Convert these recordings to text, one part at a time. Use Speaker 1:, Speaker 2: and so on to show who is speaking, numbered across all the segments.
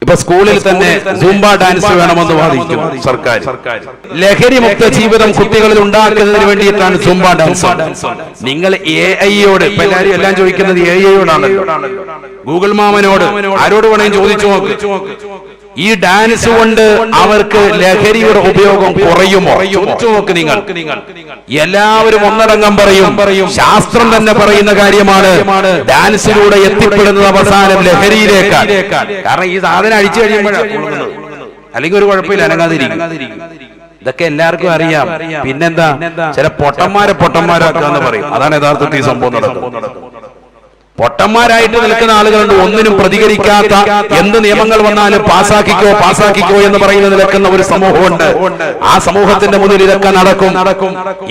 Speaker 1: ഇപ്പൊ സ്കൂളിൽ തന്നെ സൂംബ ഡാൻസ് വേണമെന്ന് വാദിക്കും സർക്കാർ. ലഹരി മുക്ത ജീവിതം കുട്ടികളിൽ ഉണ്ടാക്കുന്നതിന് വേണ്ടിയിട്ടാണ് സൂംബ ഡാൻസ്. നിങ്ങൾ AI-യോട് ഇപ്പൊ എല്ലാവരും എല്ലാം ചോദിക്കുന്നത് AI-യോടാണല്ലോ, ഗൂഗിൾ മാമനോട് ആരോട് വേണമെങ്കിൽ ചോദിച്ചു നോക്ക്. ഈ ഡാൻസ് കൊണ്ട് അവർക്ക് ലഹരിയുടെ ഉപയോഗം കുറയുമോ? ചോദിച്ചു നോക്ക് നിങ്ങൾ. എല്ലാവരും ഒന്നടങ്കം പറയും, ശാസ്ത്രം തന്നെ പറയുന്ന കാര്യമാണ്, ഡാൻസിലൂടെ എത്തിപ്പെടുന്നത് അവസാനം ലഹരിയിലേക്കാണ്. കാരണം ഈ സാധനം അഴിച്ചു കഴിയുമ്പോഴാണ്, അല്ലെങ്കിൽ ഒരു കുഴപ്പമില്ല, അനങ്ങാതിരിക്കും. ഇതൊക്കെ എല്ലാവർക്കും അറിയാം. പിന്നെന്താ, ചില പൊട്ടന്മാരാക്കാന്ന് പറയും. അതാണ് യഥാർത്ഥത്തിൽ ഈ സംഭവം നടക്കുന്നത്. പൊട്ടന്മാരായിട്ട് നിൽക്കുന്ന ആളുകളുണ്ട്, ഒന്നിനും പ്രതികരിക്കാത്ത, എന്ത് നിയമങ്ങൾ വന്നാലും പാസാക്കിക്കോ എന്ന് പറയുന്നത് നിൽക്കുന്ന ഒരു സമൂഹമുണ്ട്. ആ സമൂഹത്തിന്റെ മുന്നിൽ ഇതൊക്കെ നടക്കും.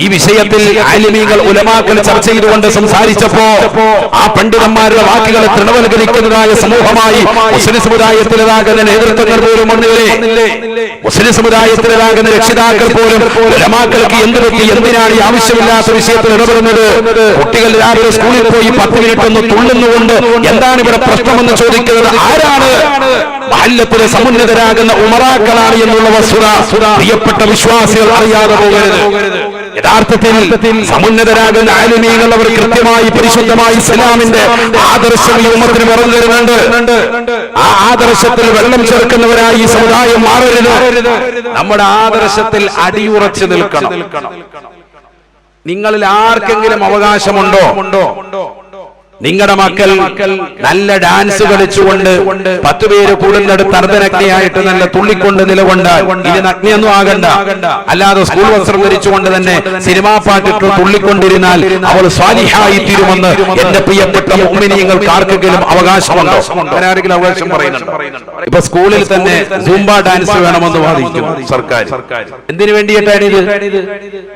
Speaker 1: ഈ വിഷയത്തിൽ ആലിമീങ്ങൾ ഉലമാക്കൾ ചർച്ച ചെയ്തുകൊണ്ട് സംസാരിച്ചപ്പോ ആ പണ്ഡിതന്മാരുടെ വാക്കുകളെ തൃണവൽക്കരിക്കുന്നതായ സമൂഹമായി മുസ്ലിം സമുദായത്തിലാകുന്ന നേതൃത്വങ്ങൾ പോലും ഒന്നുമില്ലേ. മുസ്ലിം സമുദായത്തിലാകുന്ന രക്ഷിതാക്കൾ പോലും ഉലമാക്കൾക്ക് എന്ത് പറ്റി, എന്തിനാണ് ഈ ആവശ്യമില്ലാത്ത വിഷയത്തിൽ ഇടപെടുന്നത്? കുട്ടികൾ രാവിലെ സ്കൂളിൽ പോയി 10 മിനിറ്റ് ഒന്ന് തുള്ളുന്നുകൊണ്ട് എന്താണ് ഇവിടെ പ്രശ്നമെന്ന് ചോദിക്കുന്നത് ആരാണ്? മഹല്ലത്തിലെ സമുന്നതരാകുന്ന ഉമറാക്കളാണ് എന്നുള്ള വസ്തുത പ്രിയപ്പെട്ട വിശ്വാസികൾ അറിയാതെ പോകരുത്. യഥാർത്ഥത്തിൽ സമുന്നതരാകുന്ന ആലിമീങ്ങൾ അവർ കൃത്യമായി പരിശുദ്ധമായി ഇസ്ലാമിന്റെ ആദർശം ഈ ഉമ്മത്തിന് പറഞ്ഞു തരുന്നുണ്ട്. ആ ആദർശത്തിൽ വെള്ളം ചേർക്കുന്നവരായി ഈ സമുദായം മാറരുത്. നമ്മുടെ ആദർശത്തിൽ അടിയുറച്ചു നിൽക്കണം. നിങ്ങളിൽ ആർക്കെങ്കിലും അവകാശമുണ്ടോ നിങ്ങളുടെ മക്കൾ നല്ല ഡാൻസ് കളിച്ചുകൊണ്ട് 10 പേര് കൂടുന്നിടത്ത് അർദ്ധനഗ്നിയായിട്ട് നല്ല തുള്ളിക്കൊണ്ട് നിലകൊണ്ടാൽ ഇത് നഗ്നിയൊന്നും ആകണ്ട, അല്ലാതെ സ്കൂൾ വസ്ത്രം ധരിച്ചുകൊണ്ട് തന്നെ സിനിമാ പാട്ടിട്ട് തുള്ളിക്കൊണ്ടിരുന്നാൽ അവൾ സ്വാലിഹായി തീരുമെന്ന് എന്റെ പ്രിയപ്പെട്ട മുഅ്മിനീങ്ങൾക്ക് ആർക്കെങ്കിലും അവകാശമുണ്ടോ? ആരെങ്കിലും അവകാശം പറയുന്നുണ്ടോ? ഇപ്പൊ സ്കൂളിൽ തന്നെ സൂംബ ഡാൻസ് വേണമെന്ന് വാദിക്കും സർക്കാർ. എന്തിനു വേണ്ടിയിട്ടാണ് ഇത്?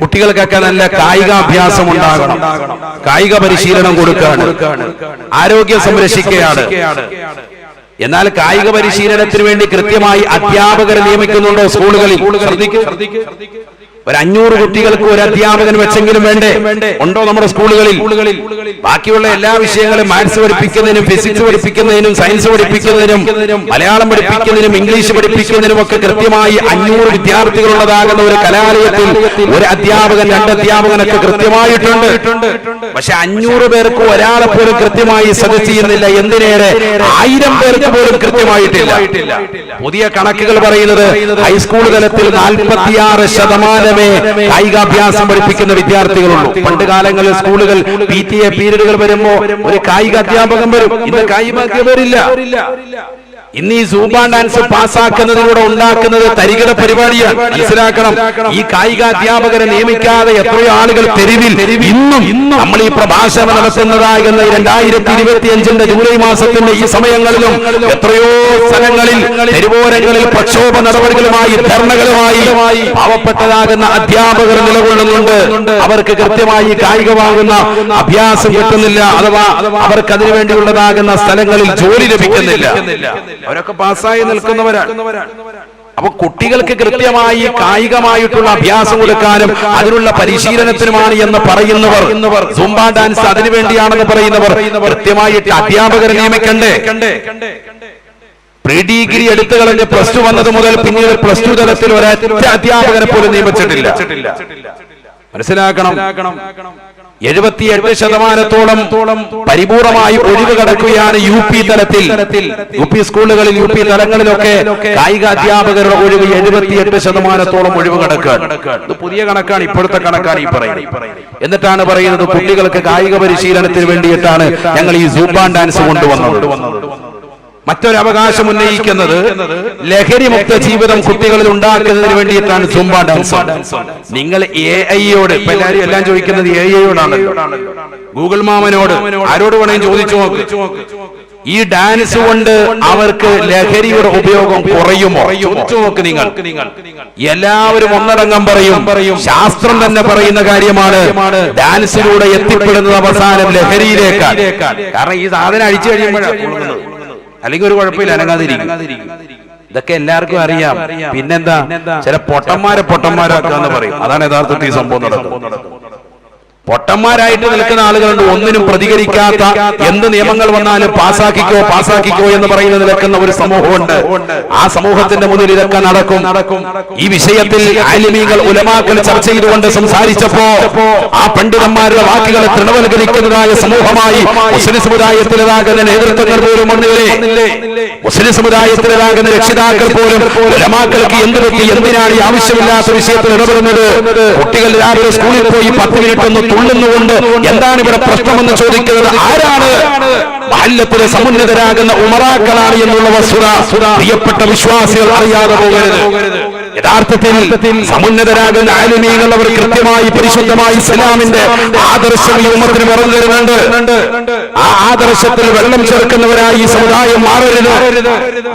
Speaker 1: കുട്ടികൾക്കൊക്കെ നല്ല കായികാഭ്യാസം ഉണ്ടാകണം, കായിക പരിശീലനം കൊടുക്കുകയാണ്, ആരോഗ്യം സംരക്ഷിക്കുകയാണ്. എന്നാൽ കായിക പരിശീലനത്തിന് വേണ്ടി കൃത്യമായി അധ്യാപകരെ നിയമിക്കുന്നുണ്ടോ സ്കൂളുകളിൽ? ഒരു 500 കുട്ടികൾക്ക് ഒരു അധ്യാപകൻ വെച്ചെങ്കിലും വേണ്ടേ? ഉണ്ടോ നമ്മുടെ സ്കൂളുകളിൽ? ബാക്കിയുള്ള എല്ലാ വിഷയങ്ങളും മാത്സ് പഠിപ്പിക്കുന്നതിനും ഫിസിക്സ് പഠിപ്പിക്കുന്നതിനും സയൻസ് പഠിപ്പിക്കുന്നതിനും മലയാളം പഠിപ്പിക്കുന്നതിനും ഇംഗ്ലീഷ് പഠിപ്പിക്കുന്നതിനും ഒക്കെ കൃത്യമായി 500 വിദ്യാർത്ഥികളുള്ളതാകുന്ന ഒരു കലാലയത്തിൽ ഒരു അധ്യാപകൻ 2 അധ്യാപകനൊക്കെ കൃത്യമായിട്ടുണ്ട്. പക്ഷെ 500 പേർക്ക് ഒരാളെ പോലും കൃത്യമായി സജസ്റ്റ് ചെയ്യുന്നില്ല. എന്തിനേറെ 1000 പേർക്ക് പോലും കൃത്യമായിട്ടില്ല. പുതിയ കണക്കുകൾ പറയുന്നത് ഹൈസ്കൂൾ തലത്തിൽ 46% കായികാഭ്യാസം പഠിപ്പിക്കുന്ന വിദ്യാർത്ഥികളുള്ളൂ. പണ്ട് കാലങ്ങളിൽ സ്കൂളുകൾ PTA പീരീഡുകൾ വരുമ്പോ ഒരു കായിക അധ്യാപകൻ വരും. ഇന്ന് കായിക അധ്യാപകരില്ല. ഇന്ന് ഈ സൂംബ ഡാൻസ് പാസ്സാക്കുന്നതിലൂടെ ഉണ്ടാക്കുന്നത് തരികിട പരിപാടിയാണ്. മനസ്സിലാക്കണം. ഈ കായിക അധ്യാപകരെ നിയമിക്കാതെ എത്രയോ ആളുകൾ തെരുവിൽ ഇന്നും നമ്മൾ ഈ പ്രഭാഷണം നടത്തുന്നതാകുന്ന 2025 ജൂലൈ മാസത്തിന്റെ ഈ സമയങ്ങളിലും എത്രയോ സ്ഥലങ്ങളിൽ തെരുവോരങ്ങളിൽ പ്രക്ഷോഭ നടപടികളുമായി ധർണകളുമായി പാവപ്പെട്ടതാകുന്ന അധ്യാപകർ നിലകൊള്ളുന്നുണ്ട്. അവർക്ക് കൃത്യമായി കായികമാകുന്ന അഭ്യാസം കിട്ടുന്നില്ല, അഥവാ അവർക്ക് അതിനു വേണ്ടിയുള്ളതാകുന്ന സ്ഥലങ്ങളിൽ ജോലി ലഭിക്കുന്നില്ല. അവരൊക്കെ പാസ്സായി നിൽക്കുന്നവരാണ്. അപ്പൊ കുട്ടികൾക്ക് കൃത്യമായി കായികമായിട്ടുള്ള അഭ്യാസം കൊടുക്കാനും അതിനുള്ള പരിശീലനത്തിനുമാണ് എന്ന് പറയുന്നവർ, സൂംബ ഡാൻസ് അതിനു വേണ്ടിയാണെന്ന് പറയുന്നവർ കൃത്യമായിട്ട് അധ്യാപകരെ നിയമിക്കണ്ടേ? പ്രീ ഡിഗ്രി എടുത്തു കളഞ്ഞ് പ്ലസ് 2 വന്നത് മുതൽ പിന്നീട് പ്ലസ് 2 തലത്തിൽ ഒരൊറ്റ അധ്യാപകനെ പോലും നിയമിച്ചിട്ടില്ല. മനസ്സിലാക്കണം. 78% പരിപൂർണമായി ഒഴിവ് കിടക്കുകയാണ് UP തലത്തിൽ. UP സ്കൂളുകളിൽ UP തലങ്ങളിലൊക്കെ കായിക അധ്യാപകരുടെ ഒഴിവ് 78% ഒഴിവ് കിടക്കുകയാണ്. ഇത് പുതിയ കണക്കാണ്, ഇപ്പോഴത്തെ കണക്കാണ് ഈ പറയുന്നത്. എന്നിട്ടാണ് പറയുന്നത് കുട്ടികൾക്ക് കായിക പരിശീലനത്തിന് വേണ്ടിയിട്ടാണ് ഞങ്ങൾ ഈ സൂംബ ഡാൻസ് കൊണ്ടുവന്നത്. മറ്റൊരു അവകാശം ഉന്നയിക്കുന്നത് ലഹരി മുക്ത ജീവിതം കുട്ടികളിൽ ഉണ്ടാക്കുന്നതിന് വേണ്ടിയിട്ടാണ് സൂംബ ഡാൻസ്. നിങ്ങൾ AI-യോട് ഇപ്പൊ എല്ലാവരും എല്ലാം ചോദിക്കുന്നത് AI-യോടാണല്ലോ, ഗൂഗിൾ മാമനോട് ആരോട് വേണമെങ്കിൽ ചോദിച്ചു നോക്ക്. ഈ ഡാൻസ് കൊണ്ട് അവർക്ക് ലഹരിയുടെ ഉപയോഗം കുറയുമോ? ചോദിച്ചു നോക്ക് നിങ്ങൾ. എല്ലാവരും ഒന്നടങ്കം പറയും, ശാസ്ത്രം തന്നെ പറയുന്ന കാര്യമാണ്, ഡാൻസിലൂടെ എത്തിപ്പെടുന്നത് അവസാനം ലഹരിയിലേക്കാണ്. കാരണം ഈ സാധനം അഴിച്ചു കഴിയുമ്പോഴാണ്, അല്ലെങ്കിൽ ഒരു കുഴപ്പമില്ല, അനങ്ങാതിരിക്കും. ഇതൊക്കെ എല്ലാവർക്കും അറിയാം. പിന്നെന്താ, ചില പൊട്ടന്മാരാക്കാന്ന് പറയും. അതാണ് യഥാർത്ഥത്തിൽ ഈ സംഭവം നടക്കുന്നത്. പൊട്ടന്മാരായിട്ട് നിൽക്കുന്ന ആളുകളുണ്ട്, ഒന്നിനും പ്രതികരിക്കാത്ത, എന്ത് നിയമങ്ങൾ വന്നാലും പാസാക്കിക്കോ എന്ന് പറയുന്ന നിൽക്കുന്ന ഒരു സമൂഹമുണ്ട്. ആ സമൂഹത്തിന്റെ മുന്നിൽ ഇതൊക്കെ നടക്കും. ഈ വിഷയത്തിൽ ആലിമീങ്ങൾ ഉലമാക്കൾ ചർച്ച ചെയ്തുകൊണ്ട് സംസാരിച്ചപ്പോ ആ പണ്ഡിതന്മാരുടെ വാക്കുകളെ തൃണവൽക്കരിക്കുന്നതായ സമൂഹമായി മുസ്ലിം സമുദായത്തിലേതാകുന്ന നേതൃത്വങ്ങൾ പോലും ഒന്നില്ലേ, മുസ്ലിം സമുദായത്തിലേതാകുന്ന രക്ഷിതാക്കൾ പോലും ഉലമാക്കൾക്ക് എന്ത് പറ്റി, എന്തിനാണ് ഈ ആവശ്യമില്ലാത്ത വിഷയത്തിൽ ഇടപെടുന്നത്? കുട്ടികൾ രാവിലെ സ്കൂളിൽ പോയി 10 മിനിറ്റ് ഒന്ന് തുള്ളുന്നുകൊണ്ട് എന്താണ് ഇവിടെ പ്രശ്നമെന്ന് ചോദിക്കുന്നത് ആരാണ്? മഹല്ലത്തിലെ സമുന്നതരാകുന്ന ഉമറാക്കളാണ് എന്നുള്ള വസ്തുത പ്രിയപ്പെട്ട വിശ്വാസികൾ അറിയാതെ പോകരുത്. യഥാർത്ഥത്തിൽ സമുന്നതരാകുന്ന ആലിമീങ്ങൾ അവർ കൃത്യമായി പരിശുദ്ധമായി ഇസ്ലാമിന്റെ ആദർശം ഈ ഉമ്മത്തിന് പറഞ്ഞു തരുന്നുണ്ട്. ആ ആദർശത്തിൽ വെള്ളം ചേർക്കുന്നവരായി ഈ സമുദായം മാറരുത്.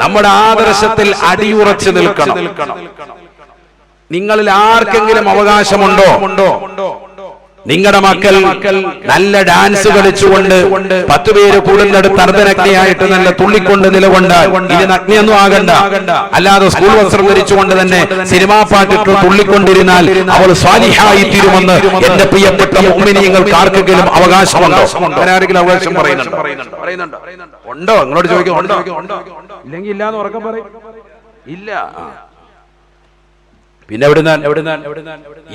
Speaker 1: നമ്മുടെ ആദർശത്തിൽ അടിയുറച്ചു നിൽക്കണം. നിങ്ങളിൽ ആർക്കെങ്കിലും അവകാശമുണ്ടോ നിങ്ങളുടെ മക്കൾ നല്ല ഡാൻസ് കളിച്ചുകൊണ്ട് 10 പേര് കൂടുന്നിടത്ത് അർദ്ധനഗ്നിയായിട്ട് നല്ല തുള്ളിക്കൊണ്ട് നിലകൊണ്ടാൽ ഇത് നഗ്നിയൊന്നും ആകണ്ട, അല്ലാതെ സ്കൂൾ വസ്ത്രം ധരിച്ചുകൊണ്ട് തന്നെ സിനിമാ പാട്ടിട്ട് തുള്ളിക്കൊണ്ടിരുന്നാൽ അവൾ സ്വാലിഹായി തീരുമെന്ന് എന്റെ പ്രിയപ്പെട്ട മുഅ്മിനീങ്ങൾക്ക് ആർക്കെങ്കിലും അവകാശമുണ്ടോ? ആരെങ്കിലും അവകാശം പറയുന്നുണ്ടോ? ഉണ്ടോ? നിങ്ങളോട് ചോദിക്കും, ഉണ്ടോ? ഇല്ലെങ്കിൽ ഇല്ല എന്ന് ഉറക്കം പറയും. ഇല്ല. പിന്നെ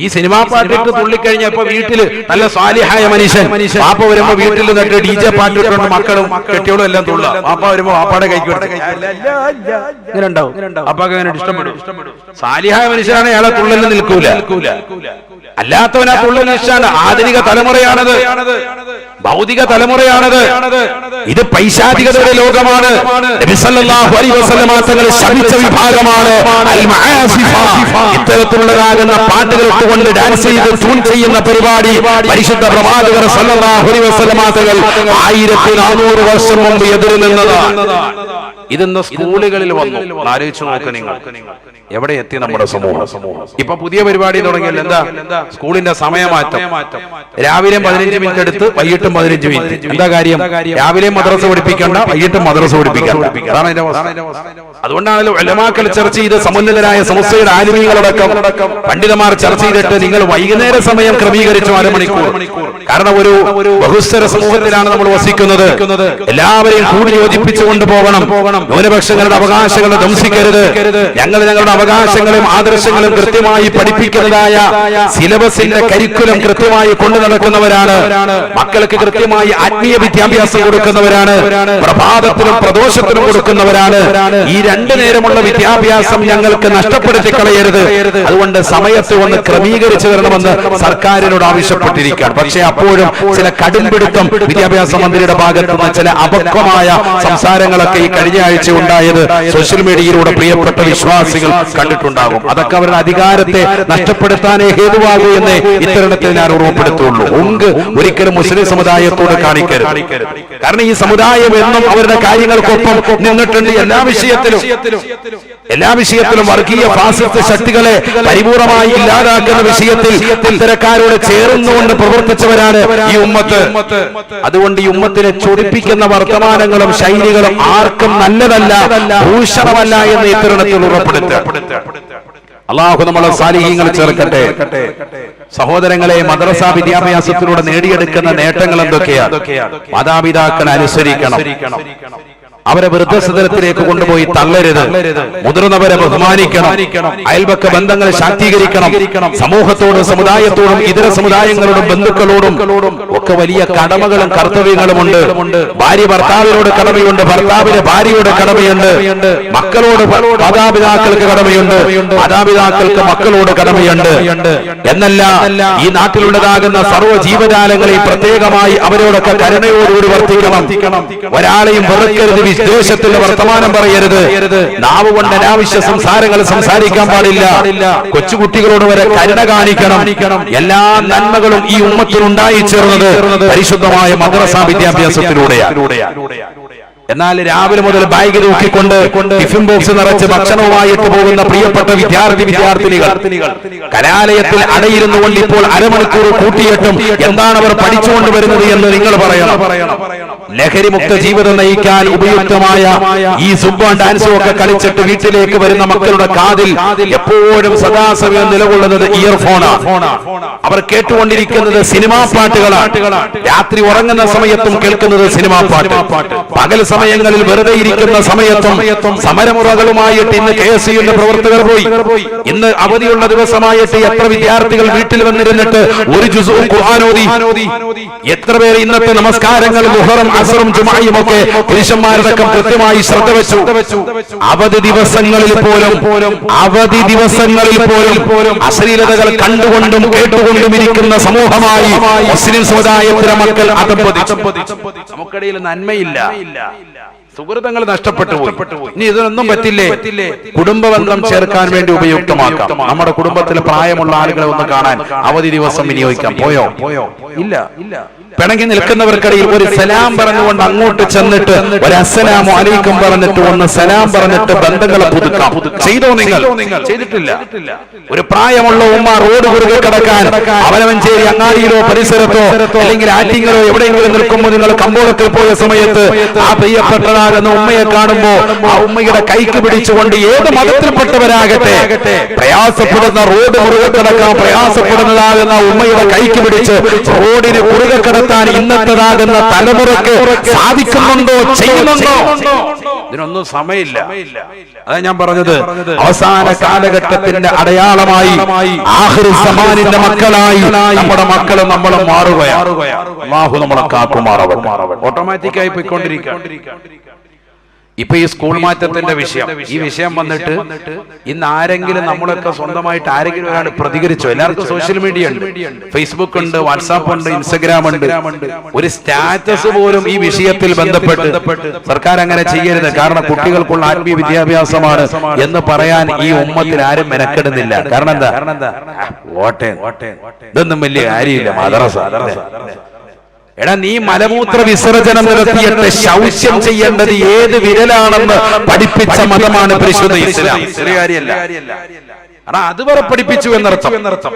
Speaker 1: ഈ സിനിമാ പാട്ടിട്ട് തുള്ളിക്കഴിഞ്ഞപ്പോ വീട്ടില് നല്ല സ്വാലിഹായ മനുഷ്യൻ പാപ്പ വരുമ്പോ വീട്ടിൽ നിന്നിട്ട് DJ പാട്ടിട്ടുണ്ട്, മക്കളും കെട്ടിയോളും എല്ലാം തുള്ള. പാപ്പ വരുമ്പോ പാപ്പാടെ കൈക്ക് ഇങ്ങനെ ഉണ്ടാവും. അപ്പൊക്കെ അങ്ങനെ ഇഷ്ടപ്പെടും. സ്വാലിഹായ മനുഷ്യനാണ് അയാളെ തുള്ളലിൽ നിൽക്കൂല. അല്ലാത്തവനാ തുള്ളലിന് ഇഷ്ടമാണ്. ആധുനിക തലമുറയാണത്, ഭൗതിക തലമുറയാണത്. ഇത് പൈശാചികതയുടെ ലോകമാണ്. നബി സല്ലല്ലാഹു അലൈഹി വസല്ലം തങ്ങൾ ശപിച്ച വിഭാഗമാണ് അൽ മആസിഫ. ഇത്തരത്തിലുള്ളതാകുന്ന പാട്ടുകൾ ഇട്ടുകൊണ്ട് ഡാൻസ് ചെയ്ത് ട്യൂൺ ചെയ്യുന്ന പരിപാടി പരിശുദ്ധ പ്രവാചകർ സല്ലല്ലാഹു അലൈഹി വസല്ലം തങ്ങൾ 1400 വർഷം മുമ്പ് എതിര് നിന്നതാണ്. ഇതെന്ന് സ്കൂളുകളിൽ വന്നു. ആലോചിച്ചു നോക്ക് നിങ്ങൾ, എവിടെ എത്തി നമ്മുടെ സമൂഹം. ഇപ്പൊ പുതിയ പരിപാടി തുടങ്ങിയല്ലോ. എന്താ? സ്കൂളിന്റെ സമയമാറ്റം. രാവിലെ 15 മിനിറ്റ് എടുത്ത് വൈകിട്ടും 15 മിനിറ്റ്. എന്താ കാര്യം? രാവിലെ മദ്രസ പഠിപ്പിക്കണ്ട, വൈകിട്ടും മദ്രസ പഠിപ്പിക്കണ്ട. അതാണ് അതിന്റെ അവസ്ഥ. അതുകൊണ്ടാണല്ലോ ഉലമാക്കൾ ചർച്ച ചെയ്ത് സമുന്നതരായ സമസ്തയുടെ ആലിമീങ്ങളടക്കം പണ്ഡിതന്മാർ ചർച്ച ചെയ്തിട്ട് നിങ്ങൾ വൈകുന്നേര സമയം ക്രമീകരിച്ചു 1/2 മണിക്കൂർ. കാരണം ഒരു ബഹുസ്വര സമൂഹത്തിലാണ് നമ്മൾ വസിക്കുന്നത്. എല്ലാവരെയും കൂടി യോജിപ്പിച്ചുകൊണ്ട് പോകണം. ന്യൂനപക്ഷങ്ങളുടെ അവകാശങ്ങളെ ധ്വംസിക്കരുത്. ഞങ്ങളുടെ അവകാശങ്ങളും ആദർശങ്ങളും കൃത്യമായി പഠിപ്പിക്കുന്നതായ സിലബസിന്റെ കരിക്കുലം കൃത്യമായി കൊണ്ടു നടക്കുന്നവരാണ്. മക്കൾക്ക് കൃത്യമായി ആത്മീയ വിദ്യാഭ്യാസം കൊടുക്കുന്നവരാണ്. പ്രഭാതത്തിലും പ്രദോഷത്തിലും കൊടുക്കുന്നവരാണ്. ഈ 2 നേരമുള്ള വിദ്യാഭ്യാസം ഞങ്ങൾക്ക് നഷ്ടപ്പെടുത്തി കളയരുത്. അതുകൊണ്ട് സമയത്ത് ഒന്ന് ക്രമീകരിച്ചു തരണമെന്ന് സർക്കാരിനോട് ആവശ്യപ്പെട്ടിരിക്കുകയാണ്. പക്ഷേ അപ്പോഴും ചില കടുംപിടുത്തം വിദ്യാഭ്യാസ മന്ത്രിയുടെ ഭാഗത്ത് നിന്ന് ചില അപക്വമായ സംസാരങ്ങളൊക്കെ ഈ കഴിഞ്ഞ ആഴ്ച ഉണ്ടായത് സോഷ്യൽ മീഡിയയിലൂടെ പ്രിയപ്പെട്ട വിശ്വാസികൾ കണ്ടിട്ടുണ്ടാകും. അതൊക്കെ അവരുടെ അധികാരത്തെ നഷ്ടപ്പെടുത്താനേ ഹേതുവാകൂ എന്ന് ഇത്തരണത്തിൽ ഞാൻ ഓർമ്മപ്പെടുത്തുള്ളൂ. ഒരിക്കലും മുസ്ലിം സമുദായത്തോട് കാണിക്കരുത്. കാരണം ഈ സമുദായം എന്നും അവരുടെ കാര്യങ്ങൾക്കൊപ്പം നിന്നിട്ടുണ്ട്. എല്ലാ വിഷയത്തിലും വർഗീയ ഫാസിസ്റ്റ് ശക്തികളെ പരിപൂർണമായി ഇല്ലാതാക്കുന്ന വിഷയത്തിൽ ഇത്തരക്കാരോട് ചേർന്നുകൊണ്ട് പ്രവർത്തിച്ചവരാണ് ഈ ഉമ്മത്ത്. അതുകൊണ്ട് ഈ ഉമ്മത്തിനെ ചൊടിപ്പിക്കുന്ന വർത്തമാനങ്ങളും ശൈലികളും ആർക്കും നല്ലതല്ല, ഭൂഷണമല്ല എന്ന് ഇത്തരണത്തിൽ ഉറപ്പെടുത്തുക. അല്ലാഹു നമ്മളെ സാലിഹീങ്ങൾ ചേർക്കട്ടെ. സഹോദരങ്ങളെ, മദ്രസ വിദ്യാഭ്യാസത്തിലൂടെ നേടിയെടുക്കുന്ന നേട്ടങ്ങൾ എന്തൊക്കെയാണ്? മാതാപിതാക്കളെ അനുസരിക്കണം, അവരെ വൃദ്ധസദനത്തിലേക്ക് കൊണ്ടുപോയി തള്ളരുത്, മുതിർന്നവരെ ബഹുമാനിക്കണം, അയൽപക്ക ബന്ധങ്ങളെ ശാക്തീകരിക്കണം, സമൂഹത്തോടും സമുദായത്തോടും ഇതര സമുദായങ്ങളോടും ബന്ധുക്കളോടും ഒക്കെ വലിയ കടമകളും കർത്തവ്യങ്ങളുമുണ്ട്. ഭാര്യ ഭർത്താവിനോട് കടമയുണ്ട്, ഭർത്താവിന് ഭാര്യയോട് കടമയുണ്ട്, മക്കളോട് മാതാപിതാക്കൾക്ക് കടമയുണ്ട്, മാതാപിതാക്കൾക്ക് മക്കളോട് കടമയുണ്ട്. എന്നല്ല, ഈ നാട്ടിലുള്ളതാകുന്ന സർവ്വ ജീവജാലങ്ങളെ പ്രത്യേകമായി അവരോടൊക്കെ കരുണയോടുകൂടി വർത്തിക്കണം. ഒരാളെയും വെറുക്കരുത്, വിദ്വേഷത്തിന്റെ വർത്തമാനം പറയരുത്, നാവ് കൊണ്ട് അനാവശ്യ സംസാരങ്ങൾ സംസാരിക്കാൻ പാടില്ല. കൊച്ചുകുട്ടികളോട് വരെ കരുണ കാണിക്കണം. എല്ലാ നന്മകളും ഈ ഉമ്മത്തിൽ ഉണ്ടായി ചേർന്നത് പരിശുദ്ധമായ മദ്രസ വിദ്യാഭ്യാസത്തിലൂടെയാണ്. എന്നാൽ രാവിലെ മുതൽ ബാഗ് തൂക്കിക്കൊണ്ട് ടിഫിൻ ബോക്സ് നിറച്ച് ഭക്ഷണവുമായിട്ട് പോകുന്ന പ്രിയപ്പെട്ട വിദ്യാർത്ഥിനികൾ കലാലയത്തിൽ അടയിരുന്നുകൊണ്ട് ഇപ്പോൾ 1/2 മണിക്കൂർ കൂട്ടിയിട്ടും എന്താണ് അവർ പഠിച്ചുകൊണ്ട് വരുന്നത് എന്ന് നിങ്ങൾ പറയണം. ലഹരി മുക്ത ജീവിതം നയിക്കാൻ ഉപയുക്തമായ ഈ സുബ്ബ ഡാൻസും ഒക്കെ കളിച്ചിട്ട് വീട്ടിലേക്ക് വരുന്ന മക്കളുടെ കാതിൽ എപ്പോഴും സദാസമയം നിലകൊള്ളുന്നത് ഇയർഫോണാണ്. അവർ കേട്ടുകൊണ്ടിരിക്കുന്നത് സിനിമാ പാട്ടുകളാണ്. രാത്രി ഉറങ്ങുന്ന സമയത്തും കേൾക്കുന്നത് സിനിമാ പാട്ട്. പകൽ സമയങ്ങളിൽ വെറുതെ ഇരിക്കുന്ന സമയത്തും സമരമുറകളുമായിട്ട് ഇന്ന് KSUവിന്റെ പ്രവർത്തകർ പോയി. ഇന്ന് അവധിയുള്ള ദിവസമായിട്ട് എത്ര വിദ്യാർത്ഥികൾ വീട്ടിൽ വന്നിരുന്നിട്ട് ഒരു ജുസു ഖുർആൻ ഓതി. എത്ര പേർ ഇന്നത്തെ നമസ്കാരങ്ങൾ മുഹറം അസറും ജുമായും ഒക്കെ പുരുഷന്മാരടക്കം കൃത്യമായി ശ്രദ്ധ വെച്ചു. അവധി ദിവസങ്ങളിൽ പോലും അശ്ലീലതകൾ കണ്ടുകൊണ്ടും കേട്ടുകൊണ്ടും ഇരിക്കുന്ന സമൂഹമായി മുസ്ലിം സമുദായത്തിലെ മക്കൾ അധപ്പതിച്ചു. നമുക്കിടയിൽ നന്മയില്ല, സുഹൃത്തുക്കൾ നഷ്ടപ്പെട്ടു പോയി. ഇനി ഇതിനൊന്നും പറ്റില്ലേ, കുടുംബബന്ധം ചേർക്കാൻ വേണ്ടി ഉപയുക്തമാക്കാം. നമ്മുടെ കുടുംബത്തിലെ പ്രായമുള്ള ആളുകളെ ഒന്ന് കാണാൻ അവധി ദിവസം വിനിയോഗിക്കാം. പോയോ? ഇല്ല. പിണങ്ങി നിൽക്കുന്നവർക്കിടയിൽ ഒരു സലാം പറഞ്ഞുകൊണ്ട് അങ്ങോട്ട് ചെന്നിട്ട് ഒരു അസ്സലാമു അലൈക്കും പറഞ്ഞിട്ട് ഒന്ന് സലാം പറഞ്ഞിട്ട് ബന്ധങ്ങളെ പുതുക്കാം. ചെയ്തോ? നിങ്ങൾ ചെയ്തിട്ടില്ല. ഒരു പ്രായമുള്ള ഉമ്മ റോഡ് കുറുകെ കിടക്കാൻ അവലവഞ്ചേരി അങ്ങാടിയിലോ പരിസരത്തോ അല്ലെങ്കിൽ ആറ്റിങ്ങലോ എവിടെയെങ്കിലും നിൽക്കുമ്പോൾ നിങ്ങൾ കമ്പോളത്തിൽ പോയ സമയത്ത് ആ പ്രിയപ്പെട്ടതാകുന്ന ഉമ്മയെ കാണുമ്പോ ആ ഉമ്മയുടെ കൈക്ക് പിടിച്ചുകൊണ്ട് ഏത് മതത്തിൽപ്പെട്ടവരാകട്ടെ പ്രയാസപ്പെടുന്ന റോഡ് കുറുകെ കിടക്കാൻ പ്രയാസപ്പെടുന്നതാകുന്ന ഉമ്മയുടെ കൈക്ക് പിടിച്ച് റോഡിന് കുറുകെ കിടക്കാൻ ഇന്നത്തേതാകുന്ന തലമുറക്ക് സാധിക്കുന്നുണ്ടോ, ചെയ്യുന്നുണ്ടോ? ഇതിനൊന്നും സമയമില്ല. അതാ ഞാൻ പറഞ്ഞത്, അവസാന കാലഘട്ടത്തിന്റെ അടയാളമായി ആഖിറു സമാനിന്റെ മക്കളായി നമ്മുടെ മക്കള് നമ്മൾ മാറുകയാണ്. അല്ലാഹു നമ്മളെ കാക്കുമാറാവട്ടെ. ഓട്ടോമാറ്റിക്കായി പോയിക്കൊണ്ടിരിക്കുക. ഇപ്പൊ ഈ സ്കൂൾ മാറ്റത്തിന്റെ ഈ വിഷയം വന്നിട്ട് ഇന്ന് ആരെങ്കിലും നമ്മളൊക്കെ സ്വന്തമായിട്ട് ആരെങ്കിലും ഒരാൾ പ്രതികരിച്ചോ? എല്ലാവർക്കും സോഷ്യൽ മീഡിയ ഉണ്ട്, ഫേസ്ബുക്ക് ഉണ്ട്, വാട്സാപ്പ് ഉണ്ട്, ഇൻസ്റ്റഗ്രാം ഉണ്ട്. ഒരു സ്റ്റാറ്റസ് പോലും ഈ വിഷയത്തിൽ ബന്ധപ്പെട്ട് സർക്കാർ അങ്ങനെ ചെയ്യരുത്, കാരണം കുട്ടികൾക്കുള്ള ആത്മീയ വിദ്യാഭ്യാസമാണ് എന്ന് പറയാൻ ഈ ഉമ്മത്തിൽ ആരും മെനക്കെടുന്നില്ല. കാരണം എന്താ? ഇതൊന്നും വലിയ കാര്യമില്ല. മദ്രസ എടാ, നീ മലമൂത്ര വിസർജനം നടത്തിയിട്ട് ശൗച്യം ചെയ്യേണ്ടത് ഏത് വിരലാണെന്ന് പഠിപ്പിച്ച മതമാണ് പരിശുദ്ധ ഇസ്ലാം. ചെറിയ കാര്യമല്ല. അതുവരെ പഠിപ്പിച്ചു എന്നർത്ഥം.